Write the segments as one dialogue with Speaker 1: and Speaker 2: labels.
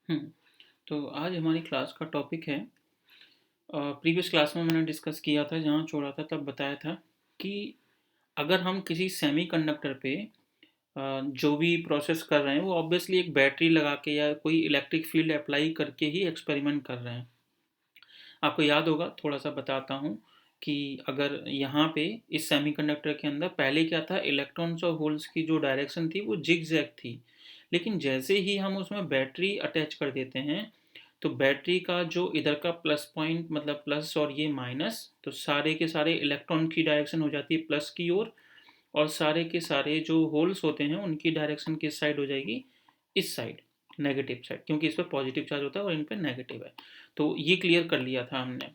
Speaker 1: हुँ, तो आज हमारी क्लास का टॉपिक है प्रीवियस क्लास में मैंने डिस्कस किया था, जहाँ छोड़ा था तब बताया था कि अगर हम किसी सेमीकंडक्टर पे जो भी प्रोसेस कर रहे हैं वो ऑब्वियसली एक बैटरी लगा के या कोई इलेक्ट्रिक फील्ड अप्लाई करके ही एक्सपेरिमेंट कर रहे हैं। आपको याद होगा, थोड़ा-सा बताता हूँ कि अगर यहाँ पे इस सेमीकंडक्टर के अंदर पहले क्या था, इलेक्ट्रॉन्स और होल्स की जो डायरेक्शन थी वो ज़िगज़ैग थी। लेकिन जैसे ही हम उसमें बैटरी अटैच कर देते हैं, तो बैटरी का जो इधर का प्लस पॉइंट मतलब प्लस और ये माइनस, तो सारे के सारे इलेक्ट्रॉन की डायरेक्शन हो जाती है प्लस की ओर, और सारे के सारे जो होल्स होते हैं उनकी डायरेक्शन किस साइड हो जाएगी, इस साइड, नेगेटिव साइड, क्योंकि इस पर पॉजिटिव चार्ज होता है और इन पर नेगेटिव है। तो ये क्लियर कर लिया था हमने।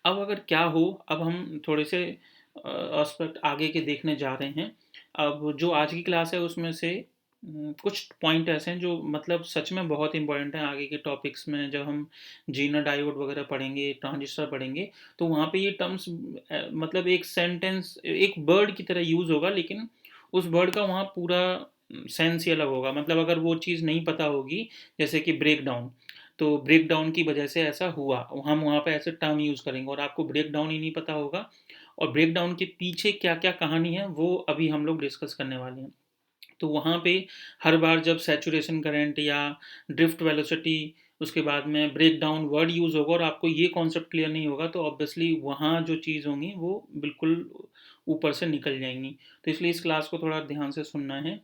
Speaker 1: अब अगर क्या हो, अब हम थोड़े से एस्पेक्ट आगे के देखने जा रहे हैं। अब जो आज की क्लास है उसमें से कुछ पॉइंट ऐसे हैं जो मतलब सच में बहुत इंपॉर्टेंट हैं आगे के टॉपिक्स में, जब हम जीना डायोड वगैरह पढ़ेंगे, ट्रांजिस्टर पढ़ेंगे, तो वहाँ पे ये टर्म्स मतलब एक सेंटेंस एक वर्ड की तरह यूज़ होगा, लेकिन उस वर्ड का वहाँ पूरा सेंस ही अलग होगा। मतलब अगर वो चीज़ नहीं पता होगी, जैसे कि ब्रेक डाउन, तो ब्रेक डाउन की वजह से ऐसा हुआ, हम वहाँ पे ऐसे टर्म यूज़ करेंगे, और आपको ब्रेक डाउन ही नहीं पता होगा और ब्रेक डाउन के पीछे क्या क्या कहानी है वो अभी हम लोग डिस्कस करने वाले हैं। तो वहाँ पे हर बार जब सैचुरेशन करंट या ड्रिफ्ट वेलोसिटी, उसके बाद में ब्रेक डाउन वर्ड यूज़ होगा और आपको ये कॉन्सेप्ट क्लियर नहीं होगा, तो ऑब्वियसली वहाँ जो चीज़ होंगी वो बिल्कुल ऊपर से निकल जाएंगी। तो इसलिए इस क्लास को थोड़ा ध्यान से सुनना है।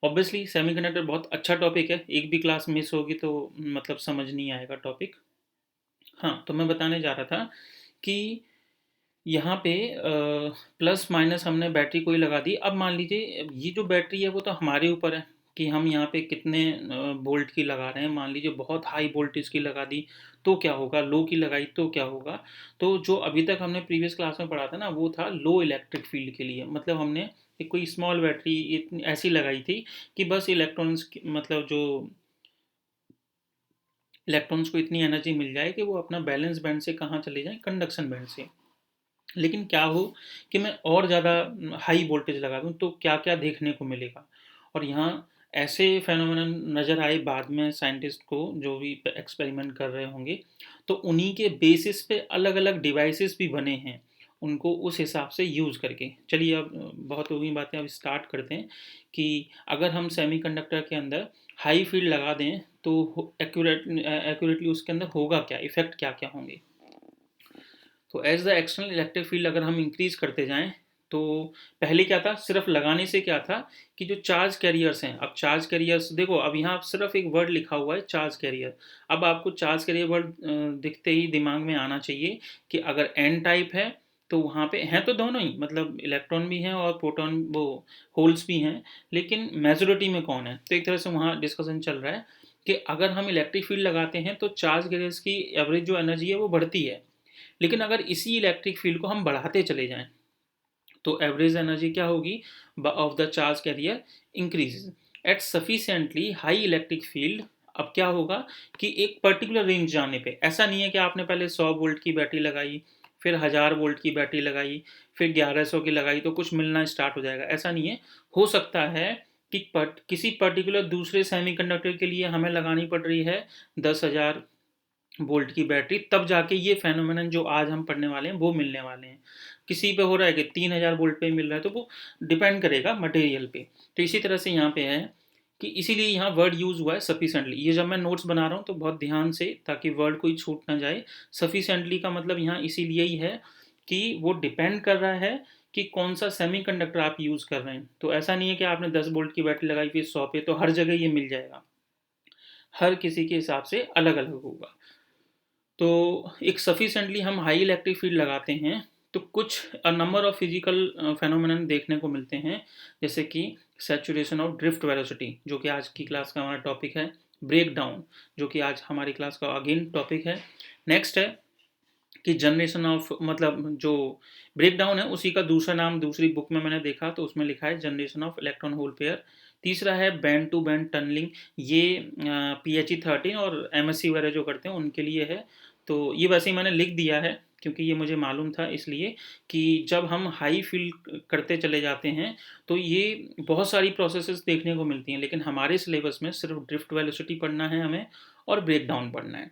Speaker 1: ऑब्वियसली सेमीकंडक्टर बहुत अच्छा टॉपिक है, एक भी क्लास मिस होगी तो मतलब समझ नहीं आएगा टॉपिक। हाँ, तो मैं बताने जा रहा था कि यहाँ पे प्लस माइनस हमने बैटरी कोई लगा दी। अब मान लीजिए ये जो बैटरी है वो तो हमारे ऊपर है कि हम यहाँ पे कितने वोल्ट की लगा रहे हैं। मान लीजिए बहुत हाई वोल्टेज की लगा दी तो क्या होगा, लो की लगाई तो क्या होगा। तो जो अभी तक हमने प्रीवियस क्लास में पढ़ा था ना, वो था लो इलेक्ट्रिक फील्ड के लिए। मतलब हमने एक कोई स्मॉल बैटरी इतनी ऐसी लगाई थी कि बस इलेक्ट्रॉन्स मतलब जो इलेक्ट्रॉन्स को इतनी एनर्जी मिल जाए कि वो अपना बैलेंस बैंड से कहाँ चले जाएं, कंडक्शन बैंड से। लेकिन क्या हो कि मैं और ज़्यादा हाई वोल्टेज लगा दूं तो क्या क्या देखने को मिलेगा। और यहाँ ऐसे फेनोमेनन नज़र आए बाद में साइंटिस्ट को, जो भी एक्सपेरिमेंट कर रहे होंगे, तो उन्हीं के बेसिस पे अलग अलग डिवाइसेस भी बने हैं, उनको उस हिसाब से यूज़ करके। चलिए अब बहुत हो गई बातें, अब स्टार्ट करते हैं कि अगर हम सेमीकंडक्टर के अंदर हाई फील्ड लगा दें तो एक्यूरेटली उसके अंदर होगा क्या, इफेक्ट क्या क्या होंगे। तो as the external electric field अगर हम इंक्रीज करते जाएं, तो पहले क्या था, सिर्फ लगाने से क्या था कि जो चार्ज कैरियर्स हैं, अब चार्ज कैरियर्स देखो, अब यहाँ सिर्फ एक वर्ड लिखा हुआ है चार्ज कैरियर। अब आपको चार्ज कैरियर वर्ड दिखते ही दिमाग में आना चाहिए कि अगर एन टाइप है तो वहाँ पे हैं तो दोनों ही, मतलब इलेक्ट्रॉन भी हैं और प्रोटॉन वो होल्स भी हैं, लेकिन मेजोरिटी में कौन है। तो एक तरह से वहाँ डिस्कशन चल रहा है कि अगर हम इलेक्ट्रिक फील्ड लगाते हैं तो चार्ज कैरियर्स की एवरेज जो एनर्जी है वो बढ़ती है। लेकिन अगर इसी इलेक्ट्रिक फील्ड को हम बढ़ाते चले जाएं, तो एवरेज एनर्जी क्या होगी of the charge carrier, increase at sufficiently high electric field. अब क्या होगा कि एक पर्टिकुलर रेंज जाने पे, ऐसा नहीं है कि आपने पहले 100 वोल्ट की बैटरी लगाई, फिर 1000 वोल्ट की बैटरी लगाई, फिर 1100 की लगाई तो कुछ मिलना स्टार्ट हो जाएगा, ऐसा नहीं है। हो सकता है कि किसी पर्टिकुलर दूसरे सेमीकंडक्टर के लिए हमें लगानी पड़ रही है 10,000 वोल्ट की बैटरी, तब जाके ये फेनोमेनन जो आज हम पढ़ने वाले हैं वो मिलने वाले हैं। किसी पे हो रहा है कि 3000 वोल्ट पे मिल रहा है, तो वो डिपेंड करेगा मटेरियल पे। तो इसी तरह से यहाँ पे है कि इसीलिए यहाँ वर्ड यूज हुआ है सफिशेंटली। ये जब मैं नोट्स बना रहा हूँ तो बहुत ध्यान से, ताकि वर्ड कोई छूट ना जाए। सफिशेंटली का मतलब यहाँ इसीलिए ही है कि वो डिपेंड कर रहा है कि कौन सा सेमीकंडक्टर आप यूज़ कर रहे हैं। तो ऐसा नहीं है कि आपने 10 वोल्ट की बैटरी लगाई फिर 100 पे, तो हर जगह ये मिल जाएगा। हर किसी के हिसाब से अलग अलग होगा। तो एक सफिशेंटली हम हाई इलेक्ट्रिक फील्ड लगाते हैं तो कुछ नंबर ऑफ फिजिकल फेनोमेनन देखने को मिलते हैं, जैसे कि सैचुरेशन ऑफ ड्रिफ्ट वेलोसिटी, जो कि आज की क्लास का हमारा टॉपिक है। ब्रेक डाउन, जो कि आज हमारी क्लास का अगेन टॉपिक है। नेक्स्ट है कि जनरेशन ऑफ, मतलब जो ब्रेक डाउन है उसी का दूसरा नाम दूसरी बुक में मैंने देखा तो उसमें लिखा है generation of electron hole pair. तीसरा है बैंड टू बैंड टनलिंग, ये PHE 13 और MSc वगैरह जो करते हैं उनके लिए है। तो ये वैसे ही मैंने लिख दिया है क्योंकि ये मुझे मालूम था इसलिए कि जब हम हाई फील करते चले जाते हैं तो ये बहुत सारी प्रोसेसेस देखने को मिलती हैं, लेकिन हमारे सिलेबस में सिर्फ ड्रिफ्ट वेलोसिटी पढ़ना है हमें और ब्रेक डाउन पढ़ना है।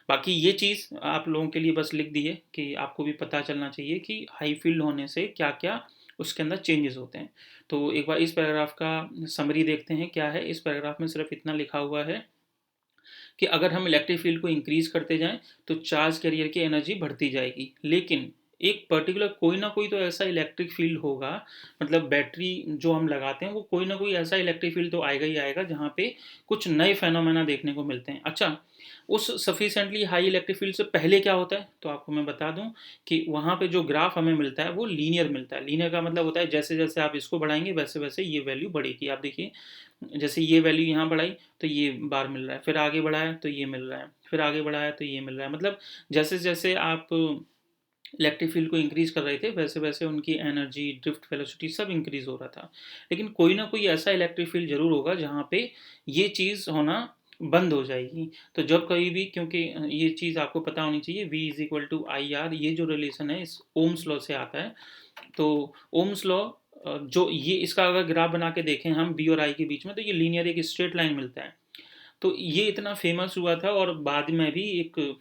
Speaker 1: बाकी ये चीज़ आप लोगों के लिए बस लिख दी है कि आपको भी पता चलना चाहिए कि हाई फील्ड होने से क्या क्या उसके अंदर चेंजेस होते हैं। तो एक बार इस पैराग्राफ का समरी देखते हैं क्या है। इस पैराग्राफ में सिर्फ इतना लिखा हुआ है कि अगर हम इलेक्ट्रिक फील्ड को इंक्रीज करते जाएं तो चार्ज कैरियर की एनर्जी बढ़ती जाएगी, लेकिन एक पर्टिकुलर कोई ना कोई तो ऐसा इलेक्ट्रिक फील्ड होगा, मतलब बैटरी जो हम लगाते हैं वो कोई ना कोई ऐसा इलेक्ट्रिक फील्ड तो आएगा ही आएगा जहाँ पे कुछ नए फेनोमेना देखने को मिलते हैं। अच्छा, उस सफिशेंटली हाई इलेक्ट्रिक फील्ड से पहले क्या होता है, तो आपको मैं बता दूं कि वहाँ पे जो ग्राफ हमें मिलता है वो लीनियर मिलता है। लीनियर का मतलब होता है जैसे जैसे आप इसको बढ़ाएंगे वैसे वैसे ये वैल्यू बढ़ेगी। आप देखिए, जैसे ये वैल्यू यहाँ बढ़ाई तो ये बार मिल रहा है, फिर आगे बढ़ाया तो ये मिल रहा है, फिर आगे बढ़ाया तो ये मिल रहा है। मतलब जैसे जैसे आप इलेक्ट्रिक फील्ड को इंक्रीज कर रहे थे वैसे वैसे उनकी एनर्जी, ड्रिफ्ट वेलोसिटी सब इंक्रीज हो रहा था। लेकिन कोई ना कोई ऐसा इलेक्ट्रिक फील्ड जरूर होगा जहाँ पे ये चीज़ होना बंद हो जाएगी। तो जब कहीं भी, क्योंकि ये चीज़ आपको पता होनी चाहिए, V is equal to I R, ये जो रिलेशन है इस ओम्स लॉ से आता है। तो ओम्स लॉ जो ये इसका अगर ग्राफ बना के देखें हम बी और आई के बीच में, तो ये लीनियर एक स्ट्रेट लाइन मिलता है। तो ये इतना फेमस हुआ था और बाद में भी एक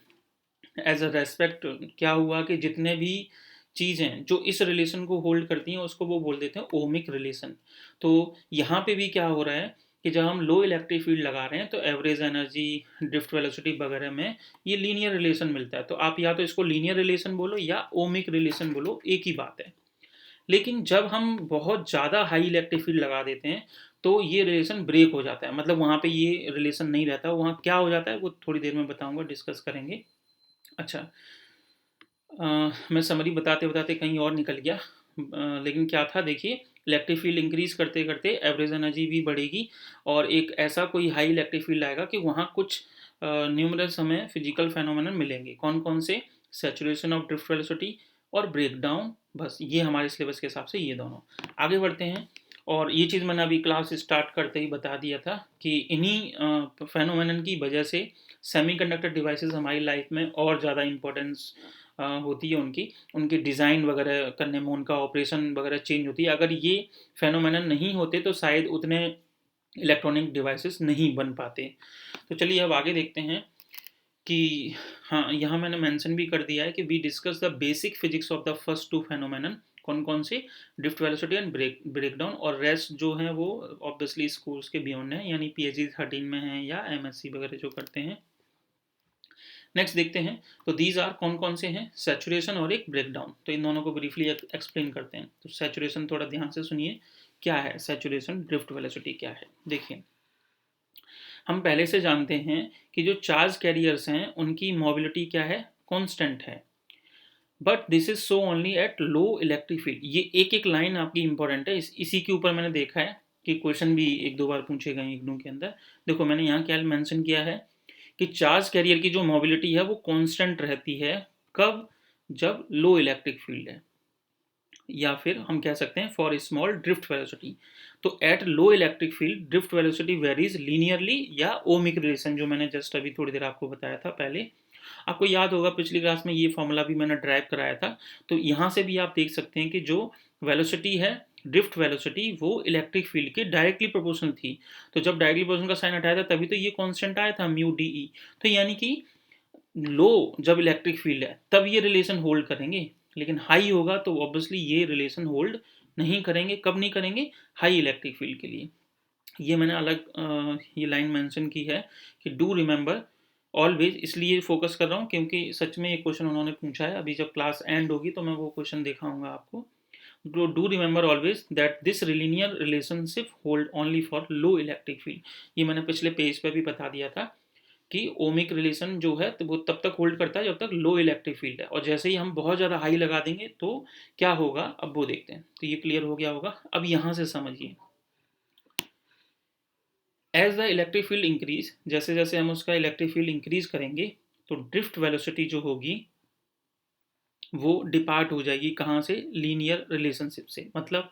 Speaker 1: एज अ रेस्पेक्ट क्या हुआ कि जितने भी चीज़ें जो इस रिलेशन को होल्ड करती हैं उसको वो बोल देते हैं ओमिक रिलेशन। तो यहाँ पे भी क्या हो रहा है कि जब हम लो इलेक्ट्रिक फील्ड लगा रहे हैं तो एवरेज एनर्जी, ड्रिफ्ट वेलोसिटी वगैरह में ये लीनियर रिलेशन मिलता है। तो आप या तो इसको लीनियर रिलेशन बोलो या ओमिक रिलेशन बोलो, एक ही बात है। लेकिन जब हम बहुत ज़्यादा हाई इलेक्ट्रिक फील्ड लगा देते हैं तो ये रिलेशन ब्रेक हो जाता है, मतलब वहाँ पे ये रिलेशन नहीं रहता। वहाँ क्या हो जाता है वो थोड़ी देर में बताऊंगा, डिस्कस करेंगे। अच्छा, मैं समरी बताते बताते कहीं और निकल गया। लेकिन क्या था देखिए, इलेक्ट्रिक फील्ड इंक्रीज करते करते एवरेज एनर्जी भी बढ़ेगी और एक ऐसा कोई हाई इलेक्ट्रिक फील्ड आएगा कि वहाँ कुछ न्यूमरस हमें फिजिकल फेनोमेनन मिलेंगे। कौन कौन से? सैचुरेशन ऑफ ड्रिफ्ट वेलोसिटी और ब्रेक डाउन। बस ये हमारे सिलेबस के हिसाब से ये दोनों। आगे बढ़ते हैं। और ये चीज़ मैंने अभी क्लास स्टार्ट करते ही बता दिया था कि इन्हीं फेनोमेनन की वजह से सेमीकंडक्टर डिवाइसेस हमारी लाइफ में और ज़्यादा इंपॉर्टेंस होती है। उनकी उनकी डिज़ाइन वगैरह करने में, उनका ऑपरेशन वगैरह चेंज होती है। अगर ये फेनोमेनन नहीं होते तो शायद उतने इलेक्ट्रॉनिक डिवाइसेस नहीं बन पाते। तो चलिए अब आगे देखते हैं कि हाँ, यहाँ मैंने मेंशन भी कर दिया है कि we discuss the basic physics of the first two phenomenon. कौन कौन से? Drift velocity and breakdown. और रेस्ट जो है वो ऑब्वियसली इस कोर्स के बियॉन्ड है, यानी PhD 13 में है या MSc वगैरह जो करते हैं। नेक्स्ट देखते हैं। तो दीज आर कौन कौन से हैं? सैचुरेशन और एक ब्रेकडाउन। तो इन दोनों को ब्रीफली एक्सप्लेन करते हैं। तो सैचुरेशन थोड़ा ध्यान से सुनिए, क्या है सैचुरेशन, ड्रिफ्ट वेलोसिटी क्या है। देखिए, हम पहले से जानते हैं कि जो चार्ज कैरियर्स हैं उनकी मोबिलिटी क्या है? कांस्टेंट है। But this is so only eight low electric field. ये एक एक लाइन आपकी इंपॉर्टेंट है। इसी के ऊपर मैंने देखा है कि क्वेश्चन भी एक दो बार पूछे गए इग्नू के अंदर। देखो मैंने यहाँ क्या मेंशन किया है कि चार्ज कैरियर की जो मोबिलिटी है वो कांस्टेंट रहती है। कब? जब लो इलेक्ट्रिक फील्ड है, या फिर हम कह सकते हैं फॉर स्मॉल ड्रिफ्ट वेलोसिटी। तो eight low electric field drift velocity varies linearly या ओमिक रिलेशन, जो मैंने जस्ट अभी थोड़ी देर आपको बताया था पहले। आपको याद होगा पिछली क्लास में ये फॉर्मूला भी मैंने ड्राइव कराया था। तो यहाँ से भी आप देख सकते हैं कि जो वेलोसिटी है, ड्रिफ्ट वेलोसिटी, वो इलेक्ट्रिक फील्ड के डायरेक्टली प्रोपोर्शनल थी। तो जब डायरेक्टली प्रोपोर्शनल का साइन हटाया था तभी तो ये कांस्टेंट आया था म्यू डी ई। तो यानी कि लो जब इलेक्ट्रिक फील्ड है तब ये रिलेशन होल्ड करेंगे, लेकिन हाई होगा तो ऑब्वियसली ये रिलेशन होल्ड नहीं करेंगे। कब नहीं करेंगे? हाई इलेक्ट्रिक फील्ड के लिए। ये मैंने अलग ये लाइन मेंशन की है कि डू रिमेंबर ऑलवेज, इसलिए फोकस कर रहा हूँ क्योंकि सच में ये क्वेश्चन उन्होंने पूछा है। अभी जब क्लास एंड होगी तो मैं वो क्वेश्चन दिखाऊंगा आपको। Do remember always that this linear relationship hold only for low electric field. ये मैंने पिछले पेज पे भी बता दिया था कि ओमिक रिलेशन जो है तो वो तब तक होल्ड करता है जब तक लो इलेक्ट्रिक फील्ड है, और जैसे ही हम बहुत ज़्यादा हाई लगा देंगे तो क्या होगा अब वो देखते हैं। तो ये क्लियर हो गया होगा। अब यहाँ से समझिए, as the electric field increase, जैसे जैसे हम उसका इलेक्ट्रिक फील्ड इंक्रीज करेंगे तो ड्रिफ्ट वेलोसिटी जो होगी वो डिपार्ट हो जाएगी। कहाँ से? लीनियर रिलेशनशिप से। मतलब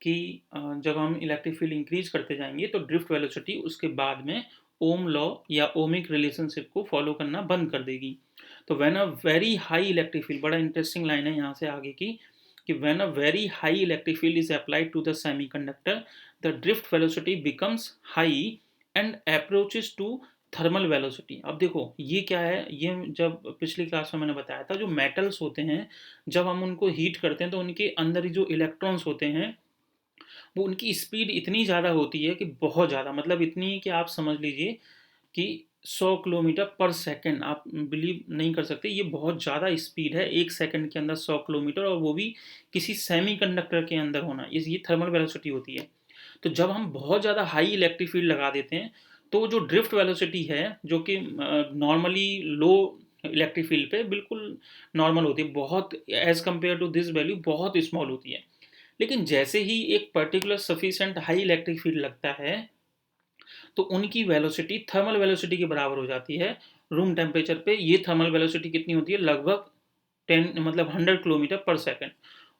Speaker 1: कि जब हम इलेक्ट्रिक फील्ड इंक्रीज करते जाएंगे तो ड्रिफ्ट वेलोसिटी उसके बाद में ओम लॉ या ओमिक रिलेशनशिप को फॉलो करना बंद कर देगी। तो when a very high electric field, बड़ा इंटरेस्टिंग लाइन है यहाँ से आगे की, कि when a very high electric field is applied to the semiconductor, the drift velocity becomes high and approaches to thermal velocity. अब देखो ये क्या है, ये जब पिछली क्लास में मैंने बताया था, जो मेटल्स होते हैं जब हम उनको हीट करते हैं तो उनके अंदर जो इलेक्ट्रॉन्स होते हैं वो उनकी स्पीड इतनी ज़्यादा होती है कि बहुत ज़्यादा, मतलब इतनी कि आप समझ लीजिए कि 100 किलोमीटर पर सेकंड, आप बिलीव नहीं कर सकते, ये बहुत ज़्यादा स्पीड है, एक सेकंड के अंदर 100 किलोमीटर, और वो भी किसी सेमीकंडक्टर के अंदर होना, ये थर्मल वेलोसिटी होती है। तो जब हम बहुत ज़्यादा हाई इलेक्ट्रिक फील्ड लगा देते हैं तो जो ड्रिफ्ट वेलोसिटी है, जो कि नॉर्मली लो इलेक्ट्रिक फील्ड पे बिल्कुल नॉर्मल होती है, बहुत as compare to this value बहुत स्मॉल होती है। लेकिन जैसे ही एक particular sufficient high electric field लगता है तो उनकी वेलोसिटी थर्मल वेलोसिटी के बराबर हो जाती है। रूम टेम्परेचर पे ये थर्मल वेलोसिटी कितनी होती है, लगभग 10 मतलब 100 किलोमीटर पर सेकंड।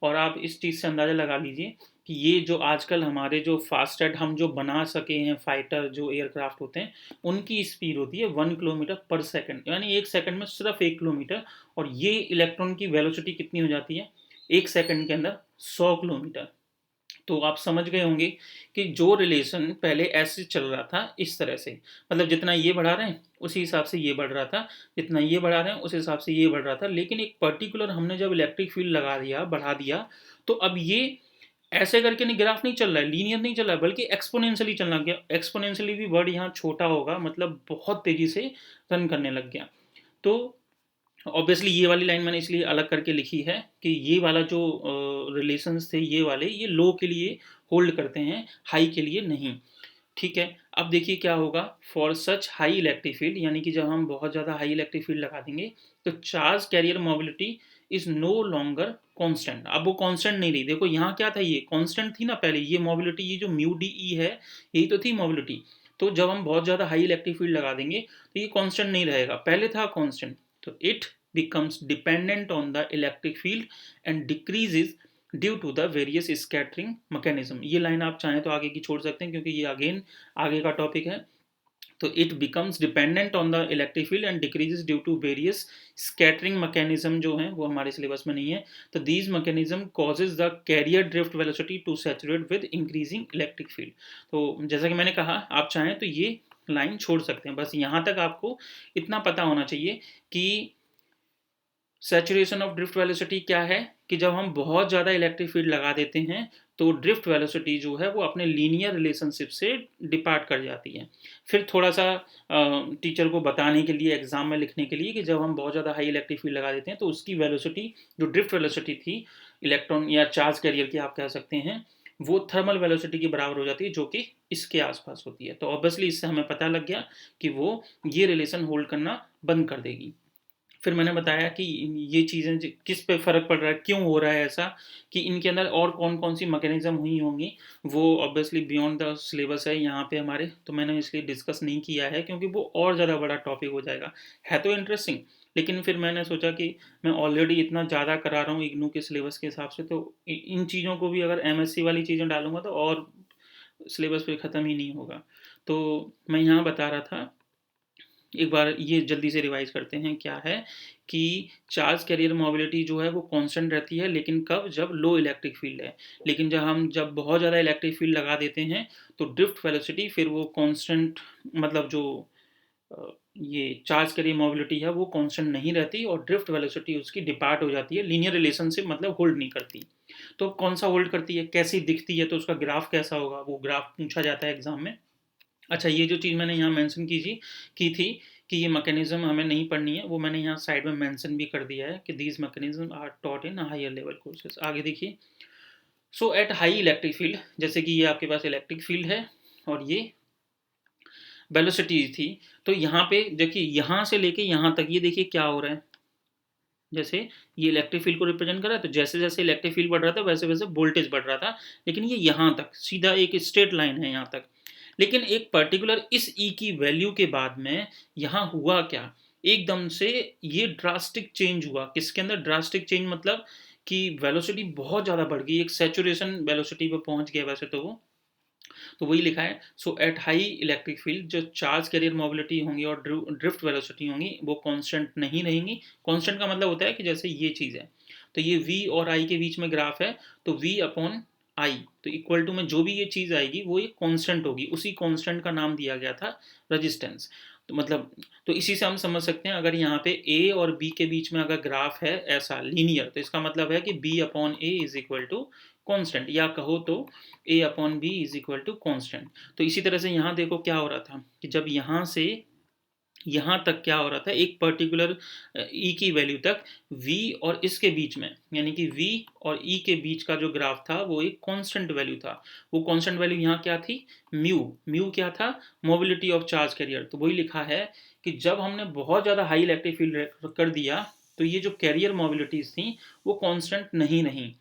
Speaker 1: और आप इस चीज़ से अंदाज़ा लगा लीजिए कि ये जो आजकल हमारे जो फास्टेड हम जो बना सके हैं फाइटर जो एयरक्राफ्ट होते हैं, उनकी स्पीड होती है 1 किलोमीटर पर सेकंड, यानी एक सेकंड में सिर्फ 1 किलोमीटर। और ये इलेक्ट्रॉन की वेलोसिटी कितनी हो जाती है एक सेकंड के अंदर, 100 किलोमीटर। तो आप समझ गए होंगे कि जो रिलेशन पहले ऐसे चल रहा था इस तरह से, मतलब जितना ये बढ़ा रहे हैं उसी हिसाब से ये बढ़ रहा था, जितना ये बढ़ा रहे हैं उस हिसाब से ये बढ़ रहा था। लेकिन एक पर्टिकुलर हमने जब इलेक्ट्रिक फील्ड लगा दिया, बढ़ा दिया, तो अब ये ऐसे करके नहीं, ग्राफ नहीं चल रहा है, लीनियर नहीं चल रहा है, बल्कि एक्सपोनेंशियली चलना गया। एक्सपोनेंशियली भी वर्ड यहाँ छोटा होगा, मतलब बहुत तेजी से रन करने लग गया। तो ऑब्वियसली ये वाली लाइन मैंने इसलिए अलग करके लिखी है कि ये वाला जो रिलेशंस थे ये वाले, ये लो के लिए होल्ड करते हैं, हाई के लिए नहीं। ठीक है, अब देखिए क्या होगा, for such high electric field, यानी कि जब हम बहुत ज़्यादा हाई इलेक्ट्रिक फील्ड लगा देंगे तो charge carrier mobility is no longer constant. अब वो कांस्टेंट नहीं रही, देखो यहाँ क्या था, ये कांस्टेंट थी ना पहले, ये मोबिलिटी, ये जो म्यू डी ई है यही तो थी मोबिलिटी। तो जब हम बहुत ज़्यादा हाई इलेक्ट्रिक फील्ड लगा देंगे तो ये कांस्टेंट नहीं रहेगा, पहले था कांस्टेंट। तो it becomes dependent on the electric field and decreases due to the various scattering mechanism. ये लाइन आप चाहें तो आगे की छोड़ सकते हैं क्योंकि ये अगेन आगे का टॉपिक है। तो it becomes dependent on the electric field and decreases due to various scattering mechanism, जो है वो हमारे सिलेबस में नहीं है। तो these mechanism causes the carrier drift velocity to saturate with increasing electric field. तो जैसा कि मैंने कहा, आप चाहें तो ये लाइन छोड़ सकते हैं, बस यहाँ तक आपको इतना पता होना चाहिए कि सैचुरेशन ऑफ ड्रिफ्ट वेलोसिटी क्या है, कि जब हम बहुत ज़्यादा इलेक्ट्रिक फील्ड लगा देते हैं तो ड्रिफ्ट वेलोसिटी जो है वो अपने लीनियर रिलेशनशिप से डिपार्ट कर जाती है। फिर थोड़ा सा टीचर को बताने के लिए, एग्जाम में लिखने के लिए, कि जब हम बहुत ज़्यादा हाई इलेक्ट्रिक फील्ड लगा देते हैं तो उसकी वेलोसिटी, जो ड्रिफ्ट वेलोसिटी थी इलेक्ट्रॉन या चार्ज कैरियर की आप कह सकते हैं, वो थर्मल वेलोसिटी के बराबर हो जाती है, जो कि इसके आसपास होती है। तो ऑब्वियसली इससे हमें पता लग गया कि वो ये रिलेशन होल्ड करना बंद कर देगी। फिर मैंने बताया कि ये चीज़ें किस पे फ़र्क पड़ रहा है, क्यों हो रहा है ऐसा, कि इनके अंदर और कौन-कौन सी मैकेनिज़्म हुई होंगी, वो ऑब्वियसली बियॉन्ड द सिलेबस है यहाँ पे हमारे, तो मैंने इसलिए डिस्कस नहीं किया है क्योंकि वो और ज़्यादा बड़ा टॉपिक हो जाएगा। है तो इंटरेस्टिंग, लेकिन फिर मैंने सोचा कि मैं ऑलरेडी इतना ज़्यादा करा रहा हूँ इग्नू के सिलेबस के हिसाब से, तो इन चीज़ों को भी अगर एमएससी वाली चीज़ें डालूँगा तो और सिलेबस फिर ख़त्म ही नहीं होगा। तो मैं यहाँ बता रहा था, एक बार ये जल्दी से रिवाइज करते हैं, क्या है कि चार्ज कैरियर मोबिलिटी जो है वो कांस्टेंट रहती है, लेकिन कब, जब लो इलेक्ट्रिक फील्ड है। लेकिन जब बहुत ज़्यादा इलेक्ट्रिक फील्ड लगा देते हैं तो ड्रिफ्ट वेलोसिटी फिर वो कांस्टेंट, मतलब जो ये चार्ज कैरियर मोबिलिटी है वो कांस्टेंट नहीं रहती और ड्रिफ्ट वेलोसिटी उसकी डिपार्ट हो जाती है, लीनियर रिलेशनशिप मतलब होल्ड नहीं करती। तो कौन सा होल्ड करती है, कैसी दिखती है, तो उसका ग्राफ कैसा होगा, वो ग्राफ पूछा जाता है एग्जाम में। अच्छा, ये जो चीज़ मैंने यहाँ मेंशन की थी कि ये मैकेनिज्म हमें नहीं पढ़नी है, वो मैंने यहाँ साइड में मेंशन भी कर दिया है कि these mechanism are taught in higher level courses. आगे देखिए, so at high electric field, जैसे कि ये आपके पास इलेक्ट्रिक फील्ड है और ये वेलोसिटी थी, तो यहाँ पे देखिए, यहाँ से लेके यहाँ तक ये देखिए क्या हो रहा है, जैसे ये इलेक्ट्रिक फील्ड को रिप्रेजेंट कर रहा है, तो जैसे जैसे इलेक्ट्रिक फील्ड बढ़ रहा था वैसे वैसे वोल्टेज बढ़ रहा था, लेकिन ये यहाँ तक सीधा एक स्ट्रेट लाइन है यहाँ तक। लेकिन एक पर्टिकुलर इस ई की वैल्यू के बाद में यहाँ हुआ क्या, एकदम से ये ड्रास्टिक चेंज हुआ। किसके अंदर ड्रास्टिक चेंज, मतलब कि वेलोसिटी बहुत ज़्यादा बढ़ गई, एक सैचुरेशन वेलोसिटी पे पहुंच गया वैसे तो वो। तो वही लिखा है, सो एट हाई इलेक्ट्रिक फील्ड जो चार्ज कैरियर मोबिलिटी होंगी और ड्रिफ्ट वेलोसिटी होंगी वो कांस्टेंट नहीं रहेंगी। कांस्टेंट का मतलब होता है कि जैसे ये चीज़ है, तो ये v और i के बीच में ग्राफ है, तो v अपॉन आई, तो इक्वल टू में जो भी ये चीज़ आएगी वो एक कांस्टेंट होगी, उसी कांस्टेंट का नाम दिया गया था रेजिस्टेंस। तो मतलब, तो इसी से हम समझ सकते हैं अगर यहाँ पे a और b के बीच में अगर ग्राफ है ऐसा लीनियर, तो इसका मतलब है कि b upon A is equal to constant, या कहो तो a upon B is equal to constant. तो इसी तरह से यहाँ देखो क्या हो रहा था कि जब यहाँ से यहाँ तक क्या हो रहा था, एक पर्टिकुलर ई की वैल्यू तक v और इसके बीच में, यानी कि v और e के बीच का जो ग्राफ था वो एक कांस्टेंट वैल्यू था। वो कांस्टेंट वैल्यू यहाँ क्या थी, म्यू। म्यू क्या था, मोबिलिटी ऑफ चार्ज कैरियर। तो वही लिखा है कि जब हमने बहुत ज़्यादा हाई इलेक्ट्रिक फील्ड कर दिया तो ये जो कैरियर मोबिलिटीज थी वो कांस्टेंट नहीं रहीं।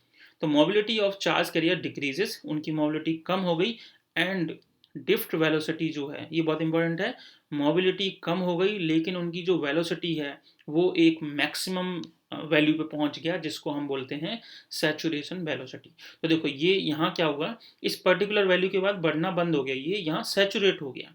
Speaker 1: तो mobility of charge carrier decreases, उनकी मोबिलिटी कम हो गई, एंड ड्रिफ्ट वेलोसिटी जो है, ये बहुत इंपॉर्टेंट है, मोबिलिटी कम हो गई लेकिन उनकी जो वेलोसिटी है वो एक मैक्सिमम वैल्यू पे पहुंच गया जिसको हम बोलते हैं सैचुरेशन वेलोसिटी। तो देखो ये यहाँ क्या हुआ, इस पर्टिकुलर वैल्यू के बाद बढ़ना बंद हो गया, ये यहाँ सैचुरेट हो गया।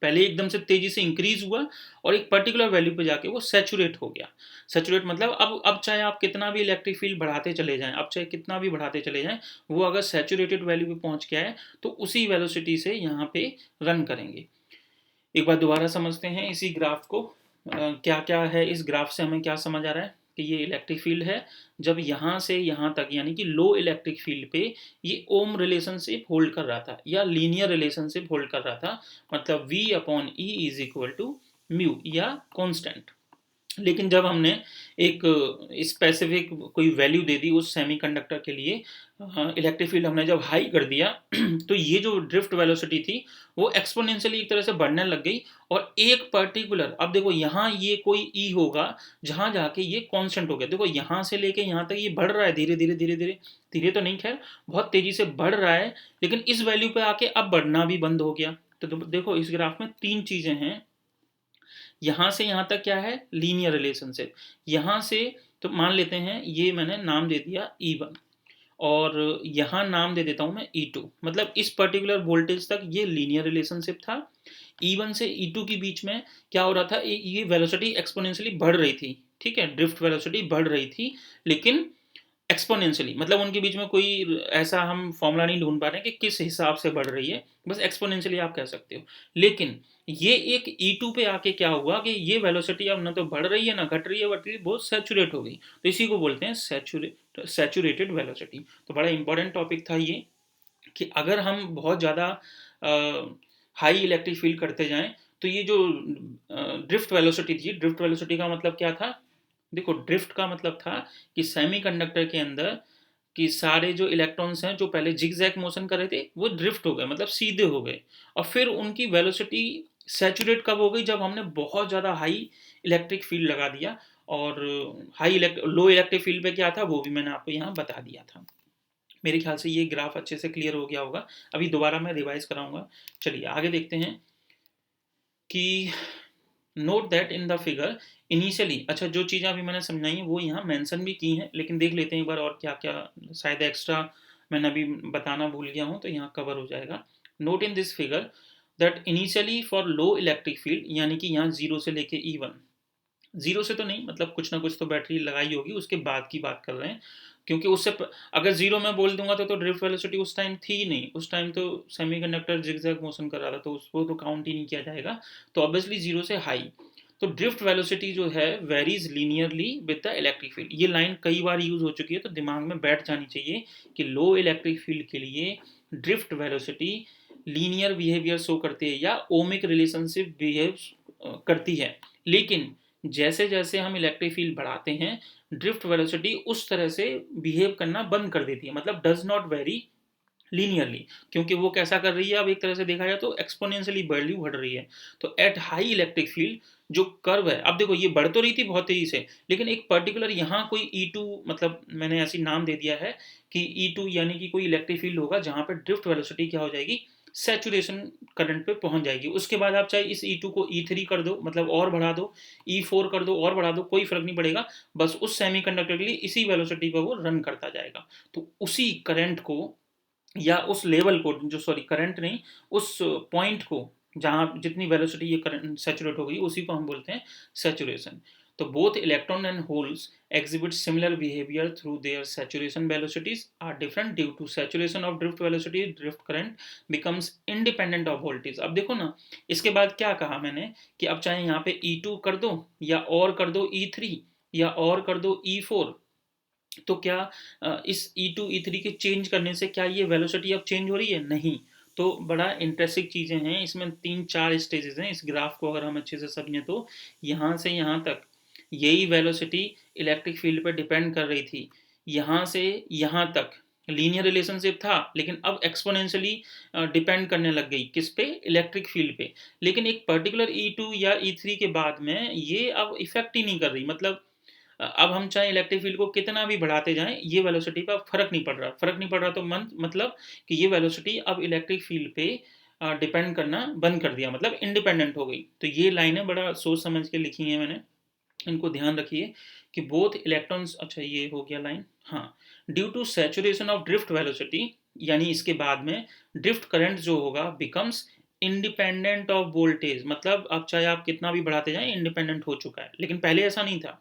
Speaker 1: पहले एकदम से तेजी से इंक्रीज हुआ और एक पर्टिकुलर वैल्यू पे जाके वो सैचुरेट हो गया। सैचुरेट मतलब अब चाहे आप कितना भी इलेक्ट्रिक फील्ड बढ़ाते चले जाएं, अब चाहे कितना भी बढ़ाते चले जाएं, वो अगर सैचुरेटेड वैल्यू पे पहुंच गया है तो उसी वेलोसिटी से यहाँ पे रन करेंगे। एक बार दोबारा समझते हैं इसी ग्राफ को, क्या क्या है इस ग्राफ से हमें क्या समझ आ रहा है कि ये इलेक्ट्रिक फील्ड है, जब यहाँ से यहाँ तक यानी कि लो इलेक्ट्रिक फील्ड पे ये ओम रिलेशनशिप होल्ड कर रहा था या लीनियर रिलेशनशिप होल्ड कर रहा था, मतलब v upon E is equal to mu या कांस्टेंट। लेकिन जब हमने एक स्पेसिफिक कोई वैल्यू दे दी उस सेमीकंडक्टर के लिए, इलेक्ट्रिक फील्ड हमने जब हाई कर दिया तो ये जो ड्रिफ्ट वेलोसिटी थी वो एक्सपोनेंशियली एक तरह से बढ़ने लग गई। और एक पर्टिकुलर, अब देखो यहाँ ये कोई ई होगा जहाँ जाके ये कांस्टेंट हो गया, देखो यहाँ से लेके यहाँ तक ये बढ़ रहा है धीरे धीरे धीरे धीरे, धीरे तो नहीं खैर बहुत तेजी से बढ़ रहा है, लेकिन इस वैल्यू पे आके अब बढ़ना भी बंद हो गया। तो देखो इस ग्राफ में तीन चीजें हैं, यहाँ से यहाँ तक क्या है, लीनियर रिलेशनशिप। यहाँ से तो मान लेते हैं ये मैंने नाम दे दिया E1 और यहाँ नाम दे देता हूँ मैं E2, मतलब इस पर्टिकुलर वोल्टेज तक ये लीनियर रिलेशनशिप था। E1 से E2 के बीच में क्या हो रहा था, ये वेलोसिटी एक्सपोनेंशियली बढ़ रही थी, ठीक है, ड्रिफ्ट वेलोसिटी बढ़ रही थी, लेकिन एक्सपोनेंशियली, मतलब उनके बीच में कोई ऐसा हम फॉर्मूला नहीं ढूंढ पा रहे हैं कि किस हिसाब से बढ़ रही है, बस एक्सपोनेंशियली आप कह सकते हो। लेकिन ये एक E2 पे आके क्या हुआ कि ये वेलोसिटी अब ना तो बढ़ रही है ना घट रही है, बट बहुत सैचुरेट हो गई, तो इसी को बोलते हैं सैचुरेटेड वेलोसिटी। तो बड़ा इंपॉर्टेंट टॉपिक था ये कि अगर हम बहुत ज़्यादा हाई इलेक्ट्रिक फील्ड करते जाएं तो ये जो ड्रिफ्ट वेलोसिटी थी, ड्रिफ्ट वेलोसिटी का मतलब क्या था, देखो ड्रिफ्ट का मतलब था कि सेमीकंडक्टर के अंदर कि सारे जो इलेक्ट्रॉन्स हैं जो पहले जिगजैग मोशन कर रहे थे वो ड्रिफ्ट हो गए, मतलब सीधे हो गए, और फिर उनकी वेलोसिटी सैचुरेट कब हो गई, जब हमने बहुत ज़्यादा हाई इलेक्ट्रिक फील्ड लगा दिया। और लो इलेक्ट्रिक फील्ड पे क्या था वो भी मैंने आपको यहाँ बता दिया था। मेरे ख्याल से ये ग्राफ अच्छे से क्लियर हो गया होगा, अभी दोबारा मैं रिवाइज कराऊंगा। चलिए आगे देखते हैं कि note that in the figure initially, अच्छा जो चीज़ें अभी मैंने समझाई हैं वो यहाँ मेंशन भी की हैं, लेकिन देख लेते हैं एक बार और क्या क्या शायद एक्स्ट्रा मैंने अभी बताना भूल गया हूँ तो यहाँ कवर हो जाएगा। Note in this figure that initially for low electric field, यानी कि यहाँ जीरो से लेके E1, जीरो से तो नहीं मतलब कुछ ना कुछ तो बैटरी लगाई होगी उसके बाद की बात कर रहे हैं, क्योंकि अगर जीरो में बोल दूंगा तो ड्रिफ्ट वेलोसिटी उस टाइम थी ही नहीं, उस टाइम तो सेमीकंडक्टर जिगजैग मोशन कर रहा था तो उसको तो काउंट ही नहीं किया जाएगा। तो ऑब्वियसली जीरो से हाई, तो ड्रिफ्ट वेलोसिटी जो है varies linearly with the electric field. ये लाइन कई बार यूज हो चुकी है तो दिमाग में बैठ जानी चाहिए कि लो इलेक्ट्रिक फील्ड के लिए drift velocity linear behaviour show करती है या ओमिक रिलेशनशिप बिहेव करती है। लेकिन जैसे जैसे हम इलेक्ट्रिक फील्ड बढ़ाते हैं ड्रिफ्ट वेलोसिटी उस तरह से बिहेव करना बंद कर देती है, मतलब डज नॉट वेरी लीनियरली, क्योंकि वो कैसा कर रही है, अब एक तरह से देखा जाए तो एक्सपोनेंशियली वैल्यू बढ़ रही है। तो एट हाई इलेक्ट्रिक फील्ड जो कर्व है, अब देखो ये बढ़ तो रही थी बहुत तेजी से, लेकिन एक पर्टिकुलर यहाँ कोई E2, मतलब मैंने ऐसी नाम दे दिया है कि E2 यानी कि कोई इलेक्ट्रिक फील्ड होगा जहाँ पर ड्रिफ्ट वेलोसिटी क्या हो जाएगी, सैचुरेशन करंट पे पहुंच जाएगी। उसके बाद आप चाहे इस E2 को E3 कर दो, मतलब और बढ़ा दो, E4 कर दो और बढ़ा दो, कोई फर्क नहीं पड़ेगा, बस उस सेमीकंडक्टर के लिए इसी वेलोसिटी पर वो रन करता जाएगा। तो उसी करंट को या उस लेवल को, जो सॉरी करंट नहीं, उस पॉइंट को जहाँ जितनी वेलोसिटी ये करंट सैचुरेट हो गई, उसी को हम बोलते हैं सैचुरेशन। तो both electron and holes exhibit similar behavior through their saturation velocities are different due to saturation of drift velocity, drift current becomes independent of voltage। अब देखो ना, इसके बाद क्या कहा मैंने कि अब चाहे यहाँ पे E2 कर दो, या और कर दो E3, या और कर दो E4, तो क्या इस E2 E3 के चेंज करने से क्या ये वेलोसिटी अब चेंज हो रही है? नहीं। तो बड़ा इंटरेस्टिंग चीज़ें हैं इसमें, 3-4 स्टेजेस हैं इस ग्राफ को अगर हम अच्छे से समझें तो। यहाँ से यहाँ तक यही वेलोसिटी इलेक्ट्रिक फील्ड पर डिपेंड कर रही थी, यहाँ से यहाँ तक लीनियर रिलेशनशिप था, लेकिन अब एक्सपोनेंशियली डिपेंड करने लग गई किस पे? इलेक्ट्रिक फील्ड पे। लेकिन एक पर्टिकुलर E2 या E3 के बाद में ये अब इफेक्ट ही नहीं कर रही, मतलब अब हम चाहे इलेक्ट्रिक फील्ड को कितना भी बढ़ाते जाएं, ये वेलोसिटी पर फर्क नहीं पड़ रहा, फर्क नहीं पड़ रहा, तो मतलब कि ये वेलोसिटी अब इलेक्ट्रिक फील्ड पे डिपेंड करना बंद कर दिया, मतलब इंडिपेंडेंट हो गई। तो ये लाइनें बड़ा सोच समझ के लिखी हैं मैंने, इनको ध्यान रखिए कि बोथ इलेक्ट्रॉन्स, अच्छा ये हो गया लाइन, हाँ। Due to saturation of drift velocity, यानी इसके बाद में ड्रिफ्ट करंट जो होगा बिकम्स इंडिपेंडेंट ऑफ वोल्टेज, मतलब अब चाहे आप कितना भी बढ़ाते जाएं इंडिपेंडेंट हो चुका है, लेकिन पहले ऐसा नहीं था।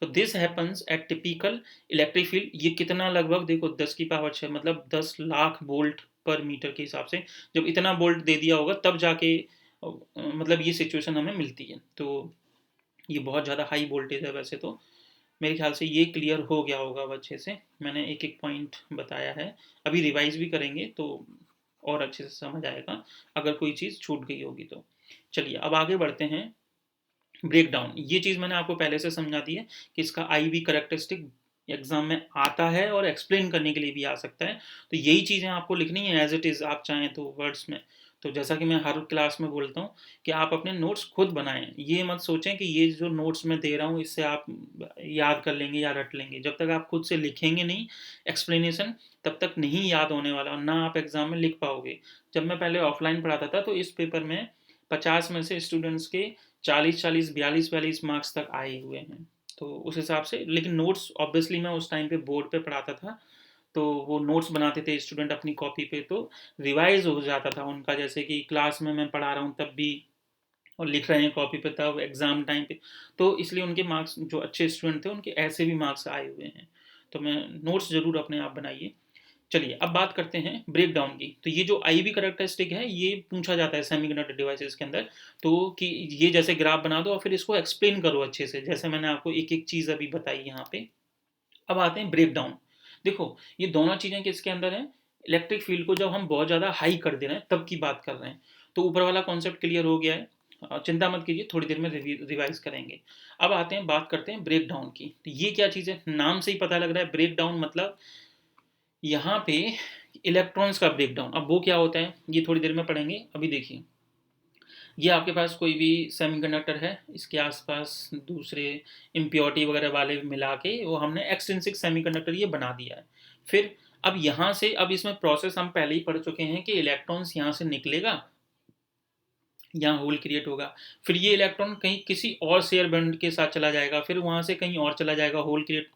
Speaker 1: तो this happens at typical electric field, ये कितना लगभग देखो 10 की पावर 6, मतलब 10 लाख वोल्ट पर मीटर के हिसाब से, जब इतना वोल्ट दे दिया होगा तब जाके मतलब ये सिचुएशन हमें मिलती है। तो ये बहुत ज़्यादा हाई वोल्टेज है वैसे तो। मेरे ख्याल से ये क्लियर हो गया होगा अब अच्छे से, मैंने एक एक पॉइंट बताया है। अभी रिवाइज भी करेंगे तो और अच्छे से समझ आएगा, अगर कोई चीज़ छूट गई होगी तो। चलिए अब आगे बढ़ते हैं। ब्रेक डाउन, ये चीज़ मैंने आपको पहले से समझा दी है कि इसका आई वी करेक्टरिस्टिक एग्जाम में आता है और एक्सप्लेन करने के लिए भी आ सकता है। तो यही चीज़ें आपको लिखनी है एज इट इज़, आप चाहें तो वर्ड्स में। तो जैसा कि मैं हर क्लास में बोलता हूँ कि आप अपने नोट्स खुद बनाएं, ये मत सोचें कि ये जो नोट्स मैं दे रहा हूँ इससे आप याद कर लेंगे या रट लेंगे। जब तक आप खुद से लिखेंगे नहीं एक्सप्लेनेशन, तब तक नहीं याद होने वाला, और ना आप एग्जाम में लिख पाओगे। जब मैं पहले ऑफलाइन पढ़ाता था तो इस पेपर में 50 में से स्टूडेंट्स के 40-40, 42-42 मार्क्स तक आए हुए हैं। तो उस हिसाब से, लेकिन नोट्स ऑब्वियसली मैं उस टाइम पे बोर्ड पे पढ़ाता था, तो वो नोट्स बनाते थे स्टूडेंट अपनी कॉपी पे, तो रिवाइज हो जाता था उनका, जैसे कि क्लास में मैं पढ़ा रहा हूँ तब भी और लिख रहे हैं कॉपी पे तब एग्जाम टाइम पे। तो इसलिए उनके मार्क्स, जो अच्छे स्टूडेंट थे उनके ऐसे भी मार्क्स आए हुए हैं। तो मैं नोट्स जरूर अपने आप बनाइए। चलिए अब बात करते हैं ब्रेक डाउन की। तो ये जो आई वी करेक्टरिस्टिक है ये पूछा जाता है सेमीकंडक्टर डिवाइसेस के अंदर। तो कि ये जैसे ग्राफ बना दो और फिर इसको एक्सप्लेन करो अच्छे से, जैसे मैंने आपको एक एक चीज़ अभी बताई यहाँ पे। अब आते हैं ब्रेक डाउन। देखो ये दोनों चीज़ें किसके अंदर हैं? इलेक्ट्रिक फील्ड को जब हम बहुत ज़्यादा हाई कर दे रहे हैं तब की बात कर रहे हैं। तो ऊपर वाला कॉन्सेप्ट क्लियर हो गया है, चिंता मत कीजिए, थोड़ी देर में रिवाइज करेंगे। अब आते हैं, बात करते हैं ब्रेक डाउन की। तो ये क्या चीज़ है? नाम से ही पता लग रहा है ब्रेक डाउन मतलब यहाँ पे इलेक्ट्रॉन्स का ब्रेकडाउन। अब वो क्या होता है ये थोड़ी देर में पढ़ेंगे। अभी देखिए, ये आपके पास कोई भी सेमीकंडक्टर है, इसके आसपास दूसरे इम्प्योरिटी वगैरह वाले मिला के वो हमने एक्सट्रिंसिक सेमीकंडक्टर ये बना दिया है। फिर अब यहाँ से, अब इसमें प्रोसेस हम पहले ही पढ़ चुके हैं कि इलेक्ट्रॉन्स यहाँ से निकलेगा, यहाँ होल क्रिएट होगा, फिर ये इलेक्ट्रॉन कहीं किसी और शेयर बैंड के साथ चला जाएगा, फिर वहाँ से कहीं और चला जाएगा, होल क्रिएट,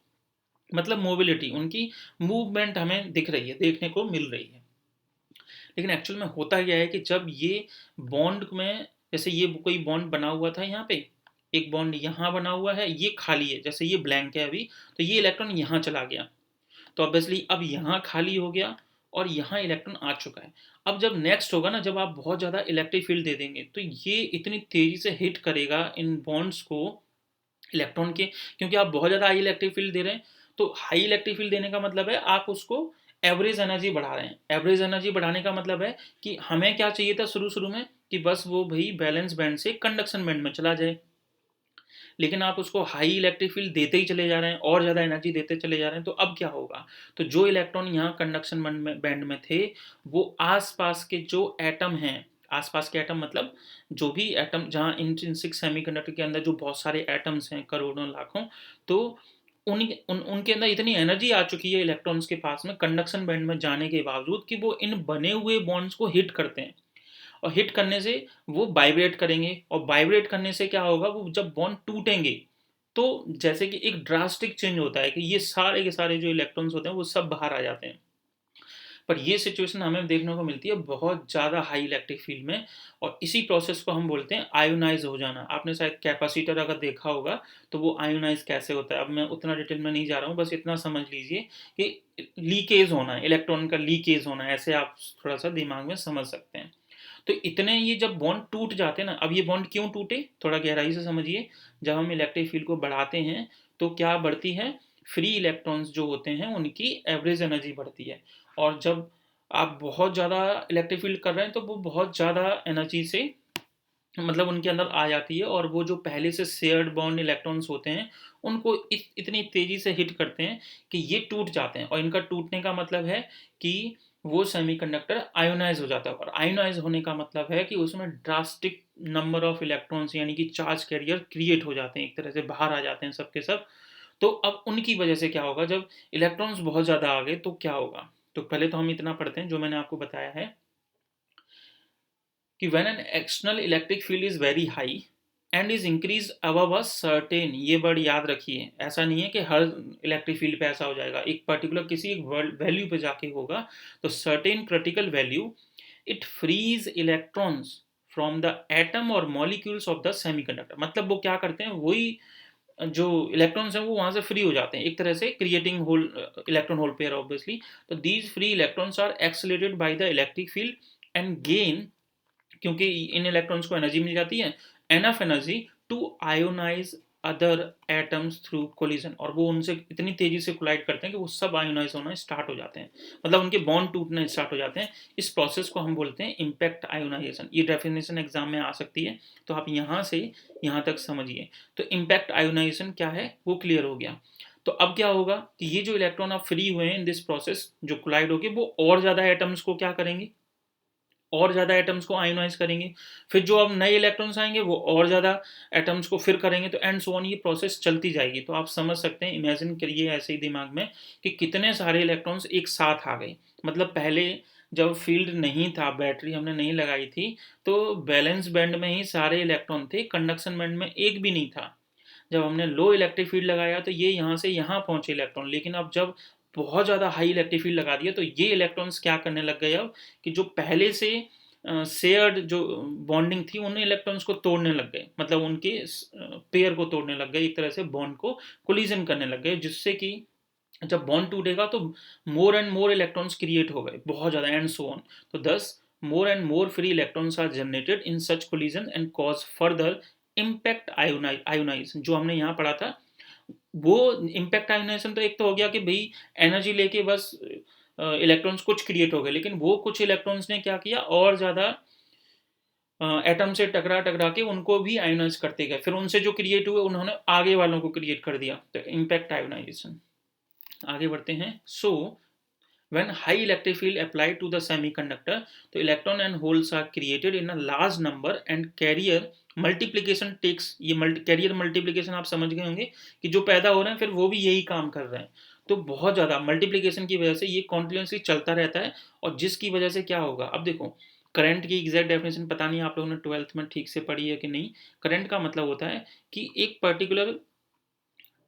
Speaker 1: मतलब मोबिलिटी उनकी, मूवमेंट हमें दिख रही है, देखने को मिल रही है। लेकिन एक्चुअल में होता क्या है कि जब ये बॉन्ड में, जैसे ये कोई बॉन्ड बना हुआ था यहाँ पे, एक बॉन्ड यहाँ बना हुआ है, ये खाली है, जैसे ये ब्लैंक है अभी, तो ये इलेक्ट्रॉन यहाँ चला गया, तो ऑब्वियसली अब यहाँ खाली हो गया और यहाँ इलेक्ट्रॉन आ चुका है। अब जब नेक्स्ट होगा ना, जब आप बहुत ज़्यादा इलेक्ट्रिक फील्ड दे देंगे तो ये इतनी तेज़ी से हिट करेगा इन बॉन्ड्स को, इलेक्ट्रॉन के, क्योंकि आप बहुत ज़्यादा हाई इलेक्ट्रिक फील्ड दे रहे हैं। तो हाई इलेक्ट्रिक फील्ड देने का मतलब है आप उसको एवरेज एनर्जी बढ़ा रहे हैं। एवरेज एनर्जी बढ़ाने का मतलब है कि हमें क्या चाहिए था शुरू शुरू में कि बस वो भाई बैलेंस बैंड से कंडक्शन बैंड में चला जाए, लेकिन आप उसको हाई इलेक्ट्रिक फील्ड देते ही चले जा रहे हैं और ज़्यादा एनर्जी देते चले जा रहे हैं। तो अब क्या होगा? तो जो इलेक्ट्रॉन यहाँ कंडक्शन बैंड में थे, वो आसपास के जो एटम हैं, आसपास के एटम मतलब जो भी एटम जहाँ इंट्रिंसिक सेमीकंडक्टर के अंदर जो बहुत सारे एटम्स हैं, करोड़ों लाखों, तो उनके अंदर इतनी एनर्जी आ चुकी है इलेक्ट्रॉन्स के पास में कंडक्शन बैंड में जाने के बावजूद कि वो इन बने हुए बॉन्ड्स को हिट करते हैं, और हिट करने से वो वाइब्रेट करेंगे, और वाइब्रेट करने से क्या होगा, वो जब बॉन्ड टूटेंगे तो जैसे कि एक ड्रास्टिक चेंज होता है कि ये सारे के सारे जो इलेक्ट्रॉन्स होते हैं वो सब बाहर आ जाते हैं। पर ये सिचुएशन हमें देखने को मिलती है बहुत ज़्यादा हाई इलेक्ट्रिक फील्ड में, और इसी प्रोसेस को हम बोलते हैं आयोनाइज हो जाना। आपने शायद कैपेसिटर अगर देखा होगा तो वो आयोनाइज कैसे होता है, अब मैं उतना डिटेल में नहीं जा रहा हूँ, बस इतना समझ लीजिए कि लीकेज होना है, इलेक्ट्रॉन का लीकेज होना है, ऐसे आप थोड़ा सा दिमाग में समझ सकते हैं। तो इतने ये जब बॉन्ड टूट जाते हैं ना, अब ये बॉन्ड क्यों टूटे थोड़ा गहराई से समझिए। जब हम इलेक्ट्रिक फील्ड को बढ़ाते हैं तो क्या बढ़ती है, फ्री इलेक्ट्रॉन्स जो होते हैं उनकी एवरेज एनर्जी बढ़ती है। और जब आप बहुत ज़्यादा इलेक्ट्रिक फील्ड कर रहे हैं तो वो बहुत ज़्यादा एनर्जी से मतलब उनके अंदर आ जाती है, और वो जो पहले से शेयर्ड बॉन्ड इलेक्ट्रॉन्स होते हैं उनको इतनी तेज़ी से हिट करते हैं कि ये टूट जाते हैं। और इनका टूटने का मतलब है कि वो सेमीकंडक्टर आयोनाइज हो जाता है, और आयोनाइज होने का मतलब है कि उसमें ड्रास्टिक नंबर ऑफ इलेक्ट्रॉन्स यानी कि चार्ज कैरियर क्रिएट हो जाते हैं, एक तरह से बाहर आ जाते हैं सबके सब। तो अब उनकी वजह से क्या होगा, जब इलेक्ट्रॉन्स बहुत ज़्यादा आ गए तो क्या होगा। तो पहले तो हम इतना पढ़ते हैं जो मैंने आपको बताया है कि when an external electric field is very high and is increase above a certain, ये वर्ड याद रखिए, ऐसा नहीं है कि हर इलेक्ट्रिक फील्ड पे ऐसा हो जाएगा, एक पर्टिकुलर किसी एक वैल्यू पे जाके होगा। तो certain critical value it frees electrons from the atom और मॉलिक्यूल्स ऑफ द सेमीकंडक्टर। मतलब वो क्या करते हैं, वही जो इलेक्ट्रॉन्स हैं वो वहां से फ्री हो जाते हैं, एक तरह से creating hole electron hole pair obviously. तो these free electrons are accelerated by the electric field and gain, क्योंकि इन इलेक्ट्रॉन्स को एनर्जी मिल जाती है, enough energy to ionize other atoms through collision, और वो उनसे इतनी तेजी से कोलाइड करते हैं कि वो सब आयोनाइज होना स्टार्ट हो जाते हैं, मतलब उनके बॉन्ड टूटने स्टार्ट हो जाते हैं। इस प्रोसेस को हम बोलते हैं इम्पैक्ट आयोनाइजेशन। ये डेफिनेशन एग्जाम में आ सकती है, तो आप यहाँ से यहाँ तक समझिए। तो इम्पैक्ट आयोनाइजेशन क्या है वो क्लियर हो गया। तो अब क्या होगा कि ये जो इलेक्ट्रॉन अब फ्री हुए हैं इन दिस प्रोसेस जो कोलाइड होके, वो और ज्यादा एटम्स को क्या करेंगे, और ज़्यादा एटम्स को आयोनाइज करेंगे। फिर जो अब नए इलेक्ट्रॉन्स आएंगे वो और ज़्यादा एटम्स को फिर करेंगे, तो एंड सो ऑन, ये प्रोसेस चलती जाएगी। तो आप समझ सकते हैं, इमेजिन करिए ऐसे ही दिमाग में कि कितने सारे इलेक्ट्रॉन्स एक साथ आ गए। मतलब पहले जब फील्ड नहीं था, बैटरी हमने नहीं लगाई थी, तो बैलेंस बैंड में ही सारे इलेक्ट्रॉन थे, कंडक्शन बैंड में एक भी नहीं था। जब हमने लो इलेक्ट्रिक फील्ड लगाया तो ये यहाँ से यहाँ पहुंचे इलेक्ट्रॉन, लेकिन अब जब बहुत ज़्यादा हाई इलेक्ट्रिक फील्ड लगा दिया तो ये इलेक्ट्रॉन्स क्या करने लग गए अब, कि जो पहले से शेयर्ड जो बॉन्डिंग थी उन इलेक्ट्रॉन्स को तोड़ने लग गए, मतलब उनके पेयर को तोड़ने लग गए, एक तरह से बॉन्ड को कोलिजन करने लग गए, जिससे कि जब बॉन्ड टूटेगा तो more and more electrons create हो गए बहुत ज़्यादा, एंड सो ऑन। तो thus more and more free electrons are generated in such collision and cause further impact ionization, जो हमने यहाँ पढ़ा था। वो इम्पैक्ट आयोनाइजेशन तो एक तो हो गया कि भाई एनर्जी लेके बस इलेक्ट्रॉन्स कुछ क्रिएट हो गए, लेकिन वो कुछ इलेक्ट्रॉन्स ने क्या किया, और ज़्यादा एटम से टकरा टकरा के उनको भी आयोनाइज करते गए, फिर उनसे जो क्रिएट हुए उन्होंने आगे वालों को क्रिएट कर दिया, तो इम्पैक्ट आयोनाइजेशन। आगे बढ़ते हैं। सो when high electric field applied to the semiconductor, तो electron and holes are created in a large number and carrier multiplication takes, ये carrier multiplication आप समझ गए होंगे कि जो पैदा हो रहे हैं फिर वो भी यही काम कर रहे हैं। तो बहुत ज़्यादा मल्टीप्लिकेशन की वजह से ये कॉन्टिन्यूसली चलता रहता है, और जिसकी वजह से क्या होगा, अब देखो करंट की एग्जैक्ट डेफिनेशन पता नहीं आप लोगों ने ट्वेल्थ में ठीक से पढ़ी है कि नहीं। करंट का मतलब होता है कि एक पर्टिकुलर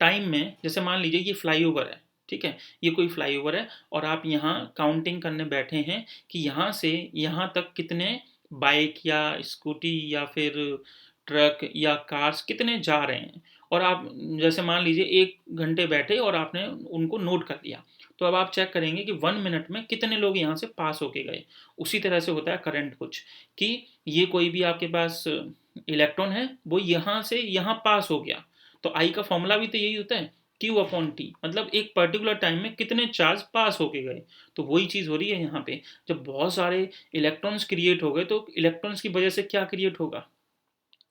Speaker 1: टाइम में, जैसे मान लीजिए ये फ्लाईओवर है, ठीक है, ये कोई फ्लाईओवर है और आप यहाँ काउंटिंग करने बैठे हैं कि यहाँ से यहाँ तक कितने बाइक या स्कूटी या फिर ट्रक या कार्स कितने जा रहे हैं, और आप जैसे मान लीजिए 1 घंटे बैठे और आपने उनको नोट कर लिया, तो अब आप चेक करेंगे कि 1 मिनट में कितने लोग यहाँ से पास होके गए। उसी तरह से होता है करंट कुछ, कि ये कोई भी आपके पास इलेक्ट्रॉन है वो यहाँ से यहाँ पास हो गया, तो आई का फॉर्मूला भी तो यही होता है, क्यू अपॉन टी, मतलब एक पर्टिकुलर टाइम में कितने चार्ज पास होके गए। तो वही चीज़ हो रही है यहाँ पे, जब बहुत सारे इलेक्ट्रॉन्स क्रिएट हो गए तो इलेक्ट्रॉन्स की वजह से क्या क्रिएट होगा,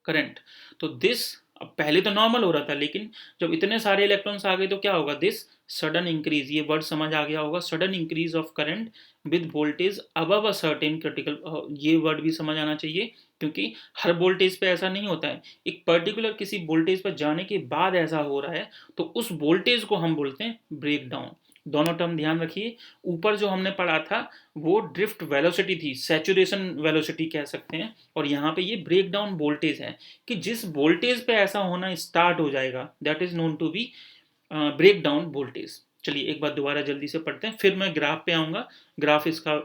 Speaker 1: करंट। तो दिस, अब पहले तो नॉर्मल हो रहा था, लेकिन जब इतने सारे इलेक्ट्रॉन्स आ गए तो क्या होगा, दिस सडन इंक्रीज, ये वर्ड समझ आ गया होगा, sudden increase of current with voltage above a certain critical, ये वर्ड भी समझ आना चाहिए, क्योंकि हर वोल्टेज पे ऐसा नहीं होता है, एक पर्टिकुलर किसी वोल्टेज पर जाने के बाद ऐसा हो रहा है, तो उस वोल्टेज को हम बोलते हैं ब्रेक डाउन। दोनों टर्म ध्यान रखिए। ऊपर जो हमने पढ़ा था वो ड्रिफ्ट वेलोसिटी थी, सैचुरेशन वेलोसिटी कह सकते हैं, और यहाँ पे ये ब्रेक डाउन वोल्टेज है, कि जिस वोल्टेज पे ऐसा होना स्टार्ट हो जाएगा that is known to be break down voltage. चलिए एक बार दोबारा जल्दी से पढ़ते हैं, फिर मैं ग्राफ पे आऊँगा। ग्राफ इसका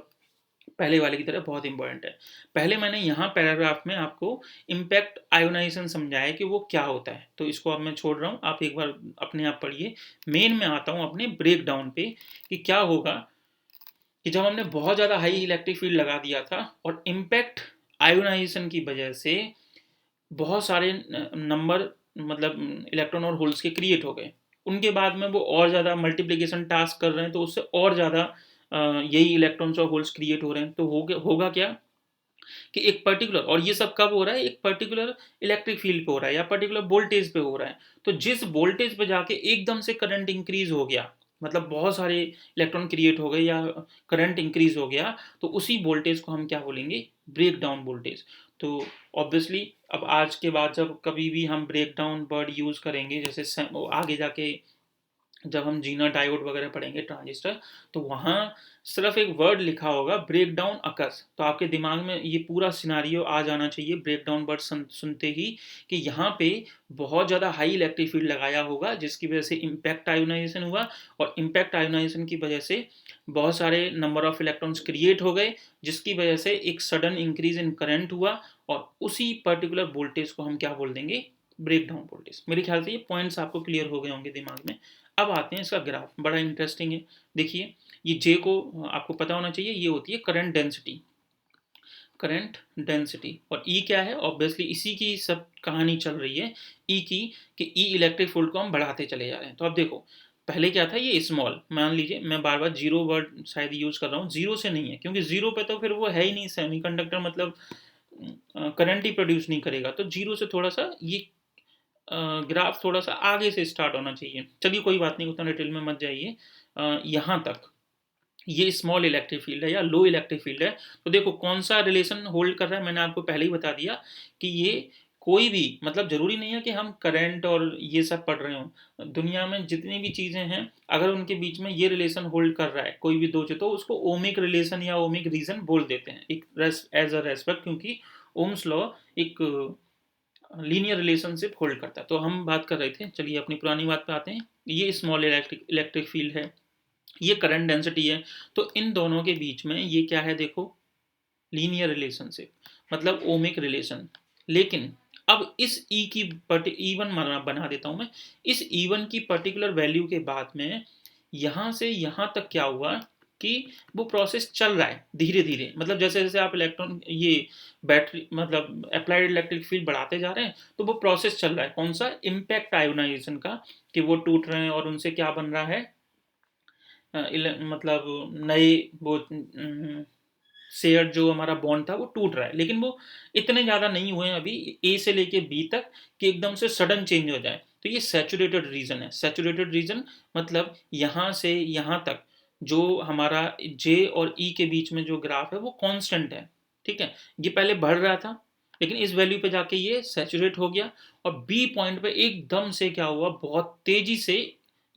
Speaker 1: पहले वाले की तरह बहुत इंपॉर्टेंट है। पहले मैंने यहाँ पैराग्राफ में आपको इम्पैक्ट आयोनाइजेशन समझाया कि वो क्या होता है, तो इसको अब मैं छोड़ रहा हूँ, आप एक बार अपने आप पढ़िए। मेन में आता हूँ अपने ब्रेक डाउन पे कि क्या होगा कि जब हमने बहुत ज़्यादा हाई इलेक्ट्रिक फील्ड लगा दिया था और इम्पैक्ट आयोनाइजेशन की वजह से बहुत सारे नंबर मतलब इलेक्ट्रॉन और होल्स के क्रिएट हो गए, उनके बाद में वो और ज़्यादा मल्टीप्लिकेशन टास्क कर रहे हैं, तो उससे और ज़्यादा यही इलेक्ट्रॉन्स और होल्स क्रिएट हो रहे हैं। तो होगा क्या कि एक पर्टिकुलर, और ये सब कब हो रहा है, एक पर्टिकुलर इलेक्ट्रिक फील्ड पे हो रहा है या पर्टिकुलर वोल्टेज पे हो रहा है। तो जिस वोल्टेज पे जाके एकदम से करंट इंक्रीज हो गया, मतलब बहुत सारे इलेक्ट्रॉन क्रिएट हो गए या करंट इंक्रीज हो गया, तो उसी वोल्टेज को हम क्या बोलेंगे, ब्रेक डाउन वोल्टेज। तो ऑब्वियसली अब आज के बाद जब कभी भी हम ब्रेक डाउन वर्ड यूज करेंगे, जैसे आगे जाके जब हम जीना डायोड वगैरह पढ़ेंगे ट्रांजिस्टर, तो वहाँ सिर्फ एक वर्ड लिखा होगा ब्रेक डाउन अकर्स, तो आपके दिमाग में ये पूरा सिनारियो आ जाना चाहिए ब्रेक डाउन वर्ड सुनते ही, कि यहाँ पे बहुत ज़्यादा हाई इलेक्ट्रिक फील्ड लगाया होगा जिसकी वजह से इम्पैक्ट आयोनाइजेशन हुआ, और इम्पैक्ट आयोनाइजेशन की वजह से बहुत सारे नंबर ऑफ इलेक्ट्रॉन्स क्रिएट हो गए, जिसकी वजह से एक सडन इंक्रीज इन करंट हुआ, और उसी पर्टिकुलर वोल्टेज को हम क्या बोल देंगे, ब्रेक डाउन वोल्टेज। मेरे ख्याल से ये पॉइंट्स आपको क्लियर हो गए होंगे दिमाग में। अब आते हैं इसका ग्राफ, बड़ा इंटरेस्टिंग है। देखिए ये जे को आपको पता होना चाहिए, ये होती है करंट डेंसिटी, करंट डेंसिटी। और ई क्या है, ऑब्वियसली इसी की सब कहानी चल रही है, ई की, कि ई इलेक्ट्रिक फील्ड को हम बढ़ाते चले जा रहे हैं। तो अब देखो पहले क्या था, ये स्मॉल, मान लीजिए मैं बार बार जीरो वर्ड शायद यूज कर रहा हूँ, जीरो से नहीं है, क्योंकि जीरो पे तो फिर वो है ही नहीं सेमीकंडक्टर, मतलब करंट ही प्रोड्यूस नहीं करेगा। तो जीरो से थोड़ा सा ये ग्राफ थोड़ा सा आगे से स्टार्ट होना चाहिए। चलिए कोई बात नहीं, उतना डिटेल में मत जाइए। यहाँ तक ये स्मॉल इलेक्ट्रिक फील्ड है या लो इलेक्ट्रिक फील्ड है। तो देखो कौन सा रिलेशन होल्ड कर रहा है, मैंने आपको पहले ही बता दिया कि ये कोई भी, मतलब जरूरी नहीं है कि हम करंट और ये सब पढ़ रहे हो, दुनिया में जितनी भी चीजें हैं अगर उनके बीच में ये रिलेशन होल्ड कर रहा है कोई भी दो चीज, तो उसको ओमिक रिलेशन या ओमिक रीजन बोल देते हैं, एक एज अ रेस्पेक्ट, क्योंकि ओम्स लॉ एक लीनियर रिलेशनशिप होल्ड करता है। तो हम बात कर रहे थे, चलिए अपनी पुरानी बात पे आते हैं। ये स्मॉल इलेक्ट्रिक फील्ड है, ये करंट डेंसिटी है, तो इन दोनों के बीच में ये क्या है, देखो लीनियर रिलेशनशिप, मतलब ओमिक रिलेशन। लेकिन अब इस ई की ईवन बना देता हूं मैं, इस ईवन की पर्टिकुलर वैल्यू के बाद में यहां से यहां तक क्या हुआ कि वो प्रोसेस चल रहा है धीरे धीरे, मतलब जैसे जैसे आप इलेक्ट्रॉन ये बैटरी मतलब अप्लाइड इलेक्ट्रिक फील्ड बढ़ाते जा रहे हैं, तो वो प्रोसेस चल रहा है कौन सा, इम्पैक्ट आयोनाइजेशन का, कि वो टूट रहे हैं और उनसे क्या बन रहा है, मतलब नए वो शेयर जो हमारा बॉन्ड था वो टूट रहा है, लेकिन वो इतने ज़्यादा नहीं हुए हैं अभी ए से लेके बी तक कि एकदम से सडन चेंज हो जाए। तो ये सैचुरेटेड रीजन है। सैचुरेटेड रीजन मतलब यहाँ से यहाँ तक जो हमारा जे और ई के बीच में जो ग्राफ है वो कांस्टेंट है, ठीक है। ये पहले बढ़ रहा था लेकिन इस वैल्यू पे जाके ये सैचुरेट हो गया, और बी पॉइंट पे एकदम से क्या हुआ, बहुत तेजी से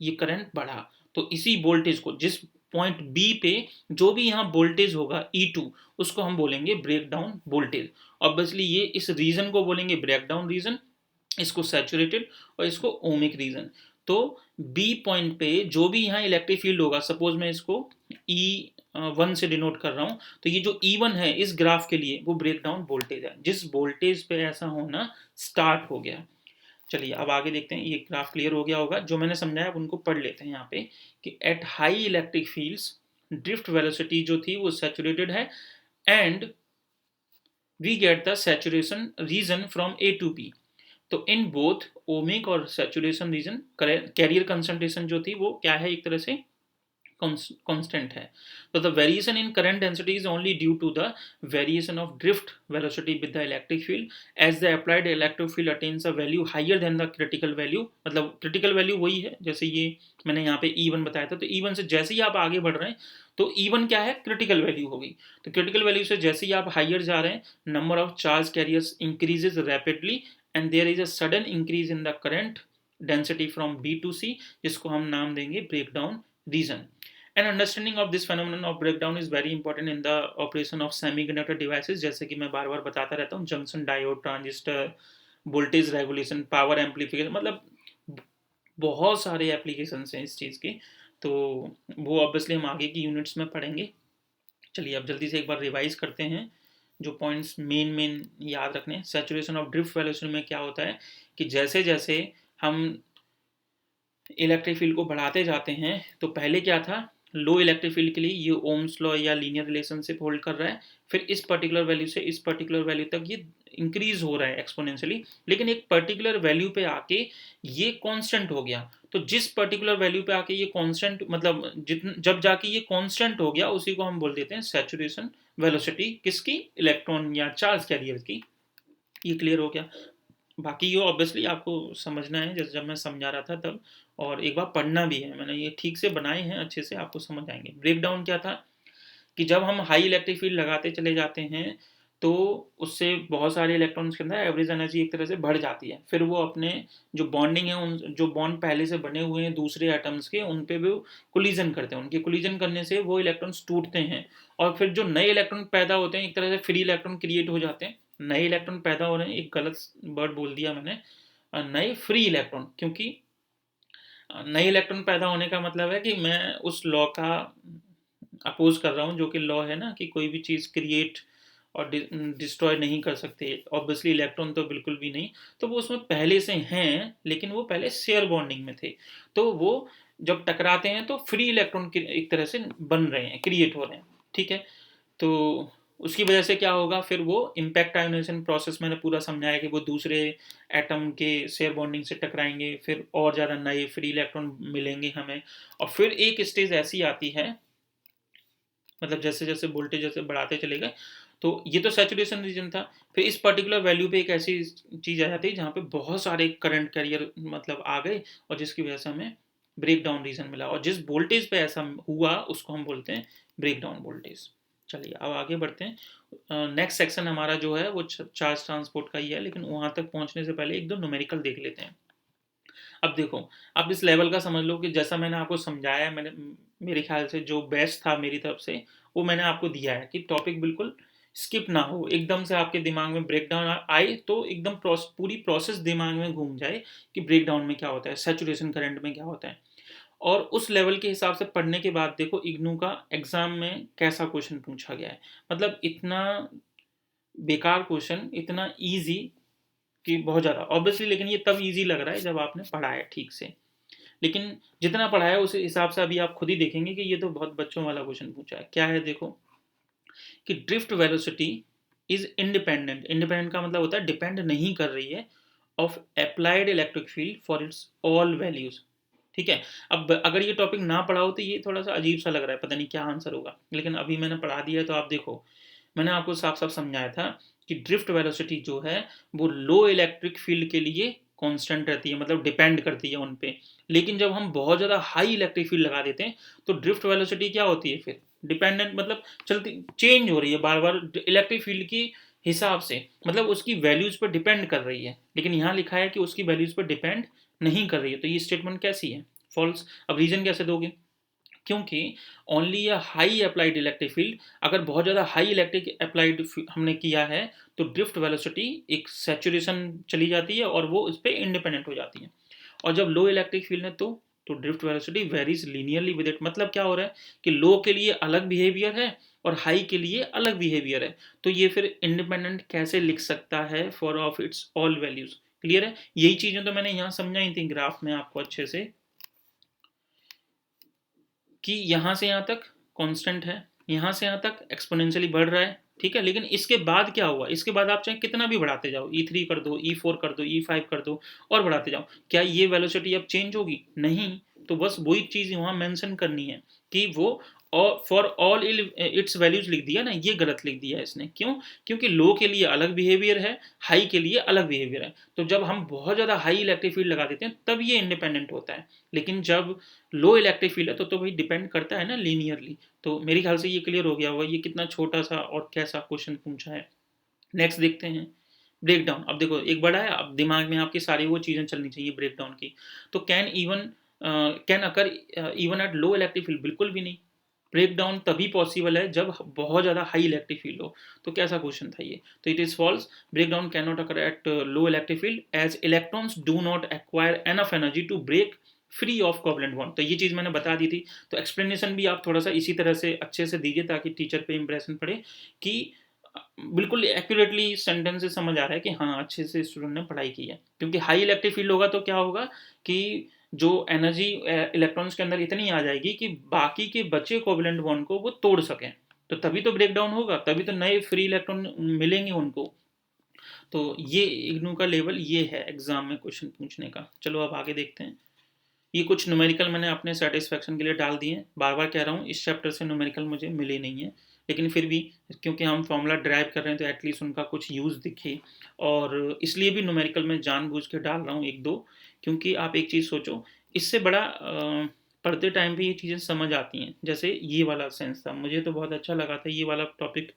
Speaker 1: ये करंट बढ़ा। तो इसी वोल्टेज को, जिस पॉइंट बी पे जो भी यहाँ वोल्टेज होगा E2, उसको हम बोलेंगे ब्रेक डाउन वोल्टेज। ऑब्वियसली ये इस रीजन को बोलेंगे ब्रेक डाउन रीजन, इसको सैचुरेटेड और इसको ओमिक रीजन। तो बी पॉइंट पे जो भी यहाँ इलेक्ट्रिक फील्ड होगा, सपोज मैं इसको E1 से डिनोट कर रहा हूँ, तो ये जो E1 है इस ग्राफ के लिए वो ब्रेक डाउन वोल्टेज है, जिस वोल्टेज पे ऐसा होना स्टार्ट हो गया। चलिए अब आगे देखते हैं, ये ग्राफ क्लियर हो गया होगा, जो मैंने समझाया उनको पढ़ लेते हैं यहाँ पे, कि at high electric fields drift velocity जो थी वो सैचुरेटेड है, and we get the saturation region from A to B. तो इन बोथ ओमिक और सैचुरेशन रीजन कैरियर कंसंट्रेशन जो थी वो क्या है, एक तरह से constant है। So the variation in current density is only due to the variation of drift velocity with the electric field, as the applied electric field attains a value higher than the critical value। मतलब critical value वही है, जैसे ये मैंने यहाँ पे E1 बताया था, तो E1 से जैसे ही आप आगे बढ़ रहे हैं तो E1 क्या है, क्रिटिकल वैल्यू होगी। तो क्रिटिकल वैल्यू से जैसे ही आप हाइयर जा रहे हैं, number of charge carriers increases rapidly, and there is a sudden increase in the current density from B to C, जिसको हम नाम देंगे breakdown region. An understanding of this phenomenon of breakdown is very important in the operation of semiconductor devices, जैसे कि मैं बार बार बताता रहता हूँ, junction diode, transistor, voltage regulation, power amplification, मतलब बहुत सारे एप्लीकेशन हैं इस चीज़ के। तो वो ऑब्वियसली हम आगे की यूनिट्स में पढ़ेंगे। चलिए अब जल्दी से एक बार रिवाइज करते हैं जो पॉइंट्स मेन मेन याद रखने। सैचुरेशन ऑफ ड्रिफ्ट वेलोसिटी में क्या होता है कि जैसे जैसे हम इलेक्ट्रिक फील्ड को बढ़ाते जाते हैं, तो पहले क्या था, लो इलेक्ट्रिक फील्ड के लिए ये ओम्स लॉ या लीनियर रिलेशनशिप होल्ड कर रहा है, फिर इस पर्टिकुलर वैल्यू से इस पर्टिकुलर वैल्यू तक ये इंक्रीज हो रहा है एक्सपोनेंशियली, लेकिन एक पर्टिकुलर वैल्यू पे आके ये कांस्टेंट हो गया। तो जिस पर्टिकुलर वैल्यू पे आके ये कांस्टेंट, मतलब जब जाके ये कांस्टेंट हो गया, उसी को हम बोल देते हैं सैचुरेशन वेलोसिटी, किसकी, इलेक्ट्रॉन या चार्ज कैरियर की। ये क्लियर हो गया। बाकी ये ऑब्वियसली आपको समझना है, जैसे जब मैं समझा रहा था तब, और एक बार पढ़ना भी है, मैंने ये ठीक से बनाए हैं, अच्छे से आपको समझ आएंगे। ब्रेक डाउन क्या था कि जब हम हाई इलेक्ट्रिक फील्ड लगाते चले जाते हैं, तो उससे बहुत सारे इलेक्ट्रॉन्स के अंदर एवरेज एनर्जी एक तरह से बढ़ जाती है, फिर वो अपने जो बॉन्डिंग है, उन जो बॉन्ड पहले से बने हुए हैं दूसरे एटम्स के, उन पे वो कोलिजन करते हैं, उनके कोलिजन करने से वो इलेक्ट्रॉन्स टूटते हैं, और फिर जो नए इलेक्ट्रॉन पैदा होते हैं, एक तरह से फ्री इलेक्ट्रॉन क्रिएट हो जाते हैं। नए इलेक्ट्रॉन पैदा हो रहे हैं, एक गलत वर्ड बोल दिया मैंने, नए फ्री इलेक्ट्रॉन, क्योंकि नए इलेक्ट्रॉन पैदा होने का मतलब है कि मैं उस लॉ का अपोज कर रहा हूँ, जो कि लॉ है ना कि कोई भी चीज़ क्रिएट और डिस्ट्रॉय नहीं कर सकते, ऑब्वियसली इलेक्ट्रॉन तो बिल्कुल भी नहीं। तो वो उसमें पहले से हैं, लेकिन वो पहले शेयर बॉन्डिंग में थे, तो वो जब टकराते हैं तो फ्री इलेक्ट्रॉन एक तरह से बन रहे हैं, क्रिएट हो रहे हैं, ठीक है। तो उसकी वजह से क्या होगा, फिर वो इम्पैक्ट आयोनाइजेशन प्रोसेस मैंने पूरा समझाया कि वो दूसरे एटम के शेयर बॉन्डिंग से टकराएंगे, फिर और ज़्यादा नए फ्री इलेक्ट्रॉन मिलेंगे हमें, और फिर एक स्टेज ऐसी आती है, मतलब जैसे जैसे वोल्टेज जैसे बढ़ाते चले गए, तो ये तो सैचुरेशन रीजन था, फिर इस पर्टिकुलर वैल्यू पे एक ऐसी चीज़ आ जाती है जहाँ पे बहुत सारे करंट कैरियर मतलब आ गए, और जिसकी वजह से हमें ब्रेक डाउन रीजन मिला, और जिस वोल्टेज पे ऐसा हुआ उसको हम बोलते हैं ब्रेक डाउन वोल्टेज। चलिए अब आगे बढ़ते हैं। नेक्स्ट सेक्शन हमारा जो है वो चार्ज ट्रांसपोर्ट का ही है, लेकिन वहाँ तक पहुँचने से पहले एक दो न्यूमेरिकल देख लेते हैं। अब देखो, आप इस लेवल का समझ लो कि जैसा मैंने आपको समझाया, मैंने मेरे ख्याल से जो बेस्ट था मेरी तरफ से वो मैंने आपको दिया है, कि टॉपिक बिल्कुल स्किप ना हो, एकदम से आपके दिमाग में ब्रेकडाउन आए तो एकदम पूरी प्रोसेस दिमाग में घूम जाए कि ब्रेकडाउन में क्या होता है, सैचुरेशन करंट में क्या होता है। और उस लेवल के हिसाब से पढ़ने के बाद देखो इग्नू का एग्जाम में कैसा क्वेश्चन पूछा गया है, मतलब इतना बेकार क्वेश्चन, इतना इजी कि बहुत ज़्यादा ऑब्वियसली, लेकिन ये तब इजी लग रहा है जब आपने पढ़ा है ठीक से। लेकिन जितना पढ़ा है उस हिसाब से अभी आप खुद ही देखेंगे कि ये तो बहुत बच्चों वाला क्वेश्चन पूछा है। क्या है देखो, कि drift velocity is independent, independent का मतलब होता है डिपेंड नहीं कर रही है, of applied electric field for its all values. ठीक है। अब अगर ये टॉपिक ना पढ़ा हो तो ये थोड़ा सा अजीब सा लग रहा है, पता नहीं क्या आंसर होगा, लेकिन अभी मैंने पढ़ा दिया है तो आप देखो, मैंने आपको साफ साफ समझाया था कि ड्रिफ्ट वेलोसिटी जो है वो लो इलेक्ट्रिक फील्ड के लिए कांस्टेंट रहती है, मतलब डिपेंड करती है उन पे। लेकिन जब हम बहुत ज़्यादा हाई इलेक्ट्रिक फील्ड लगा देते हैं तो ड्रिफ्ट वेलोसिटी क्या होती है फिर, डिपेंडेंट, मतलब चलती चेंज हो रही है बार बार इलेक्ट्रिक फील्ड की हिसाब से, मतलब उसकी वैल्यूज पर डिपेंड कर रही है। लेकिन यहाँ लिखा है कि उसकी वैल्यूज पर डिपेंड नहीं कर रही है, तो ये स्टेटमेंट कैसी है, फॉल्स। अब रीजन कैसे दोगे, क्योंकि only a high applied electric field, अगर बहुत ज़्यादा हाई इलेक्ट्रिक अप्लाइड हमने किया है तो ड्रिफ्ट वेलोसिटी एक सैचुरेशन चली जाती है और वो उस पर इंडिपेंडेंट हो जाती है। और जब लो इलेक्ट्रिक फील्ड है तो drift velocity varies linearly with it, मतलब क्या हो रहा है कि लो के लिए अलग बिहेवियर है और हाई के लिए अलग बिहेवियर है, तो ये फिर इंडिपेंडेंट कैसे लिख सकता है for of its all values. Clear है, यही चीजें तो मैंने यहाँ समझाई थी ग्राफ में आपको अच्छे से, कि यहाँ से यहाँ तक कांस्टेंट है, यहाँ से यहाँ तक एक्सपोनेंशियली बढ़ रहा है, ठीक है। लेकिन इसके बाद क्या हुआ, इसके बाद आप चाहे कितना भी बढ़ाते जाओ, E3 कर दो, E4 कर दो, E5 कर दो, और बढ़ाते जाओ, क्या ये वेलोसिटी अब चेंज होगी, नहीं। तो बस वही चीज़ वहाँ मेंशन करनी है कि वो फॉर ऑल इट्स वैल्यूज लिख दिया ना, ये गलत लिख दिया है इसने, क्यों, क्योंकि लो के लिए अलग बिहेवियर है, हाई के लिए अलग बिहेवियर है। तो जब हम बहुत ज़्यादा हाई इलेक्ट्रिक फील्ड लगा देते हैं तब ये इंडिपेंडेंट होता है, लेकिन जब लो इलेक्ट्रिक फील्ड है तो भाई डिपेंड करता है ना लीनियरली। तो मेरे ख्याल से ये क्लियर हो गया होगा ये कितना छोटा सा और कैसा क्वेश्चन पूछा है। नेक्स्ट देखते हैं, ब्रेक डाउन। अब देखो एक बड़ा है, अब दिमाग में आपकी सारी वो चीज़ें चलनी चाहिए ब्रेक डाउन की। तो can occur even at low electric field, बिल्कुल भी नहीं। ब्रेक डाउन तभी पॉसिबल है जब बहुत ज़्यादा हाई इलेक्ट्रिक फील्ड हो। तो कैसा क्वेश्चन था ये, तो it is false, break down can not occur at low electric field as electrons do not acquire enough energy to break free of covalent bond. तो ये चीज़ मैंने बता दी थी। तो एक्सप्लेनेशन भी आप थोड़ा सा इसी तरह से अच्छे से दीजिए ताकि टीचर पे इंप्रेशन पड़े कि बिल्कुल एक्यूरेटली सेंटेंस से समझ आ रहा है कि हाँ अच्छे से स्टूडेंट ने पढ़ाई की है। क्योंकि हाई इलेक्ट्रिक फील्ड होगा तो क्या होगा कि जो एनर्जी इलेक्ट्रॉन्स के अंदर इतनी आ जाएगी कि बाकी के बचे कोवलेंट बॉन्ड को वो तोड़ सकें। तो तभी तो ब्रेक डाउन होगा, तभी तो नए फ्री इलेक्ट्रॉन मिलेंगे उनको। तो ये इग्नू का लेवल ये है एग्जाम में क्वेश्चन पूछने का। चलो अब आगे देखते हैं। ये कुछ न्यूमेरिकल मैंने अपने सेटिस्फेक्शन के लिए डाल दिए हैं। बार बार कह रहा हूँ इस चैप्टर से न्यूमेरिकल मुझे मिले नहीं है, लेकिन फिर भी क्योंकि हम फॉर्मूला ड्राइव कर रहे हैं तो एटलीस्ट उनका कुछ यूज़ दिखे, और इसलिए भी न्यूमेरिकल में जानबूझ के डाल रहा हूँ एक दो। क्योंकि आप एक चीज़ सोचो, इससे बड़ा पढ़ते टाइम भी ये चीज़ें समझ आती हैं। जैसे ये वाला सेंस था, मुझे तो बहुत अच्छा लगा था ये वाला टॉपिक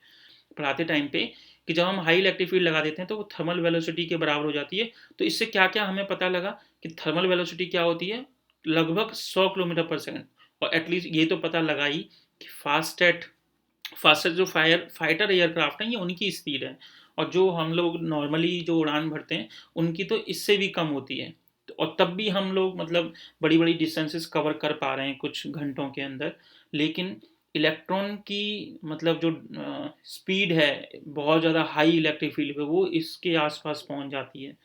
Speaker 1: पढ़ाते टाइम पे, कि जब हम हाई इलेक्ट्रिक फील्ड लगा देते हैं तो वो थर्मल वेलोसिटी के बराबर हो जाती है। तो इससे क्या क्या हमें पता लगा कि थर्मल वेलोसिटी क्या होती है, लगभग 100 किलोमीटर पर सेकंड। और एटलीस्ट ये तो पता लगा ही कि फास्टेस्ट जो फाइटर एयरक्राफ्ट हैं ये उनकी स्पीड है, और जो हम लोग नॉर्मली जो उड़ान भरते हैं उनकी तो इससे भी कम होती है। और तब भी हम लोग मतलब बड़ी बड़ी डिस्टेंसेस कवर कर पा रहे हैं कुछ घंटों के अंदर। लेकिन इलेक्ट्रॉन की मतलब जो स्पीड है बहुत ज़्यादा हाई इलेक्ट्रिक फील्ड पे, वो इसके आसपास पहुंच जाती है।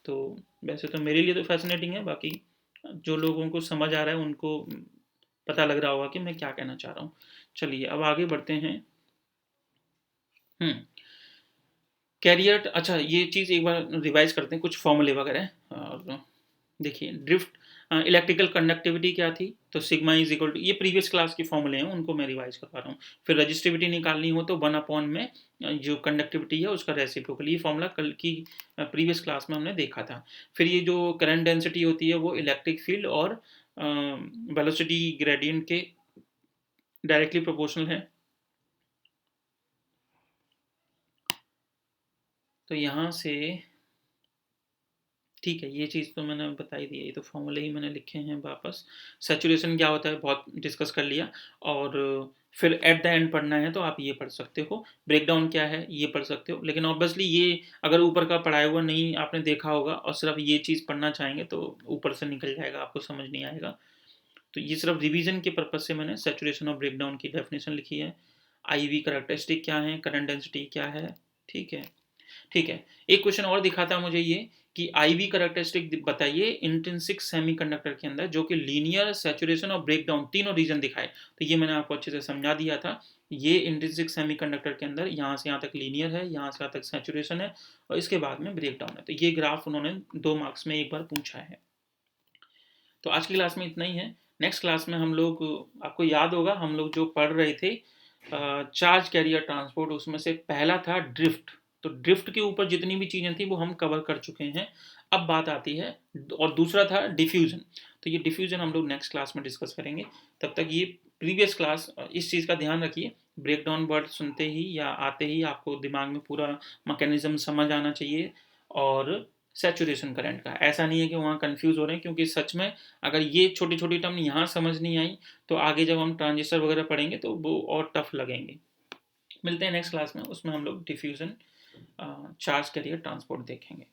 Speaker 1: तो वैसे तो मेरे लिए तो फैसिनेटिंग है, बाकी जो लोगों को समझ आ रहा है उनको पता लग रहा होगा कि मैं क्या कहना चाह रहा हूँ। चलिए अब आगे बढ़ते हैं। हम्म कैरियर, अच्छा ये चीज़ एक बार रिवाइज करते हैं कुछ फॉर्मूले वगैरह। और देखिए ड्रिफ्ट, इलेक्ट्रिकल कंडक्टिविटी क्या थी, तो सिग्मा इज इक्वल टू, ये प्रीवियस क्लास के फॉर्मूले हैं उनको मैं रिवाइज करवा रहा हूँ। फिर रजिस्टिविटी निकालनी हो तो 1 अपॉन में जो कंडक्टिविटी है उसका रेसिप्रोकल, ये फॉर्मूला कल की प्रीवियस क्लास में हमने देखा था। फिर ये जो करंट डेंसिटी होती है वो इलेक्ट्रिक फील्ड और वेलोसिटी ग्रेडियंट के डायरेक्टली प्रोपोर्शनल है। तो यहाँ से ठीक है, ये चीज़ तो मैंने बता ही दी है, ये तो फॉर्मूले ही मैंने लिखे हैं वापस। सैचुरेशन क्या होता है बहुत डिस्कस कर लिया। और फिर एट द एंड पढ़ना है तो आप ये पढ़ सकते हो, ब्रेकडाउन क्या है ये पढ़ सकते हो। लेकिन ऑब्वियसली ये अगर ऊपर का पढ़ाया हुआ नहीं आपने देखा होगा और सिर्फ ये चीज़ पढ़ना चाहेंगे तो ऊपर से निकल जाएगा, आपको समझ नहीं आएगा। तो ये सिर्फ रिवीजन के पर्पज से मैंने सैचुरेशन और ब्रेकडाउन की डेफिनेशन लिखी है। IV करेक्टरिस्टिक क्या है, करंट डेंसिटी क्या है, ठीक है। ठीक है, एक क्वेश्चन और दिखा था मुझे ये कि IV करेक्टरिस्टिक बताइए इंट्रिंसिक सेमीकंडक्टर के अंदर जो कि लीनियर, सैचुरेशन और ब्रेकडाउन तीनों रीजन दिखाए। तो ये मैंने आपको अच्छे से समझा दिया था। ये इंट्रिंसिक सेमीकंडक्टर के अंदर यहाँ से यहाँ तक लीनियर है, यहाँ से यहाँ तक सैचुरेशन है, और इसके बाद में ब्रेकडाउन है। तो ये ग्राफ उन्होंने 2 मार्क्स में एक बार पूछा है। तो आज की क्लास में इतना ही है। नेक्स्ट क्लास में हम लोग, आपको याद होगा हम लोग जो पढ़ रहे थे चार्ज कैरियर ट्रांसपोर्ट, उसमें से पहला था ड्रिफ्ट। तो ड्रिफ्ट के ऊपर जितनी भी चीज़ें थी वो हम कवर कर चुके हैं। अब बात आती है, और दूसरा था डिफ्यूजन। तो ये डिफ्यूजन हम लोग नेक्स्ट क्लास में डिस्कस करेंगे। तब तक ये प्रीवियस क्लास, इस चीज़ का ध्यान रखिए, ब्रेकडाउन वर्ड सुनते ही या आते ही आपको दिमाग में पूरा मैकेनिज्म समझ आना चाहिए। और सैचुरेशन करंट का ऐसा नहीं है कि वहाँ कंफ्यूज हो रहे हैं, क्योंकि सच में अगर ये छोटी छोटी टर्म यहाँ समझ नहीं आई तो आगे जब हम ट्रांजिस्टर वगैरह पढ़ेंगे तो वो और टफ लगेंगे। मिलते हैं नेक्स्ट क्लास में, उसमें हम लोग डिफ्यूजन चार्ज कैरियर ट्रांसपोर्ट देखेंगे।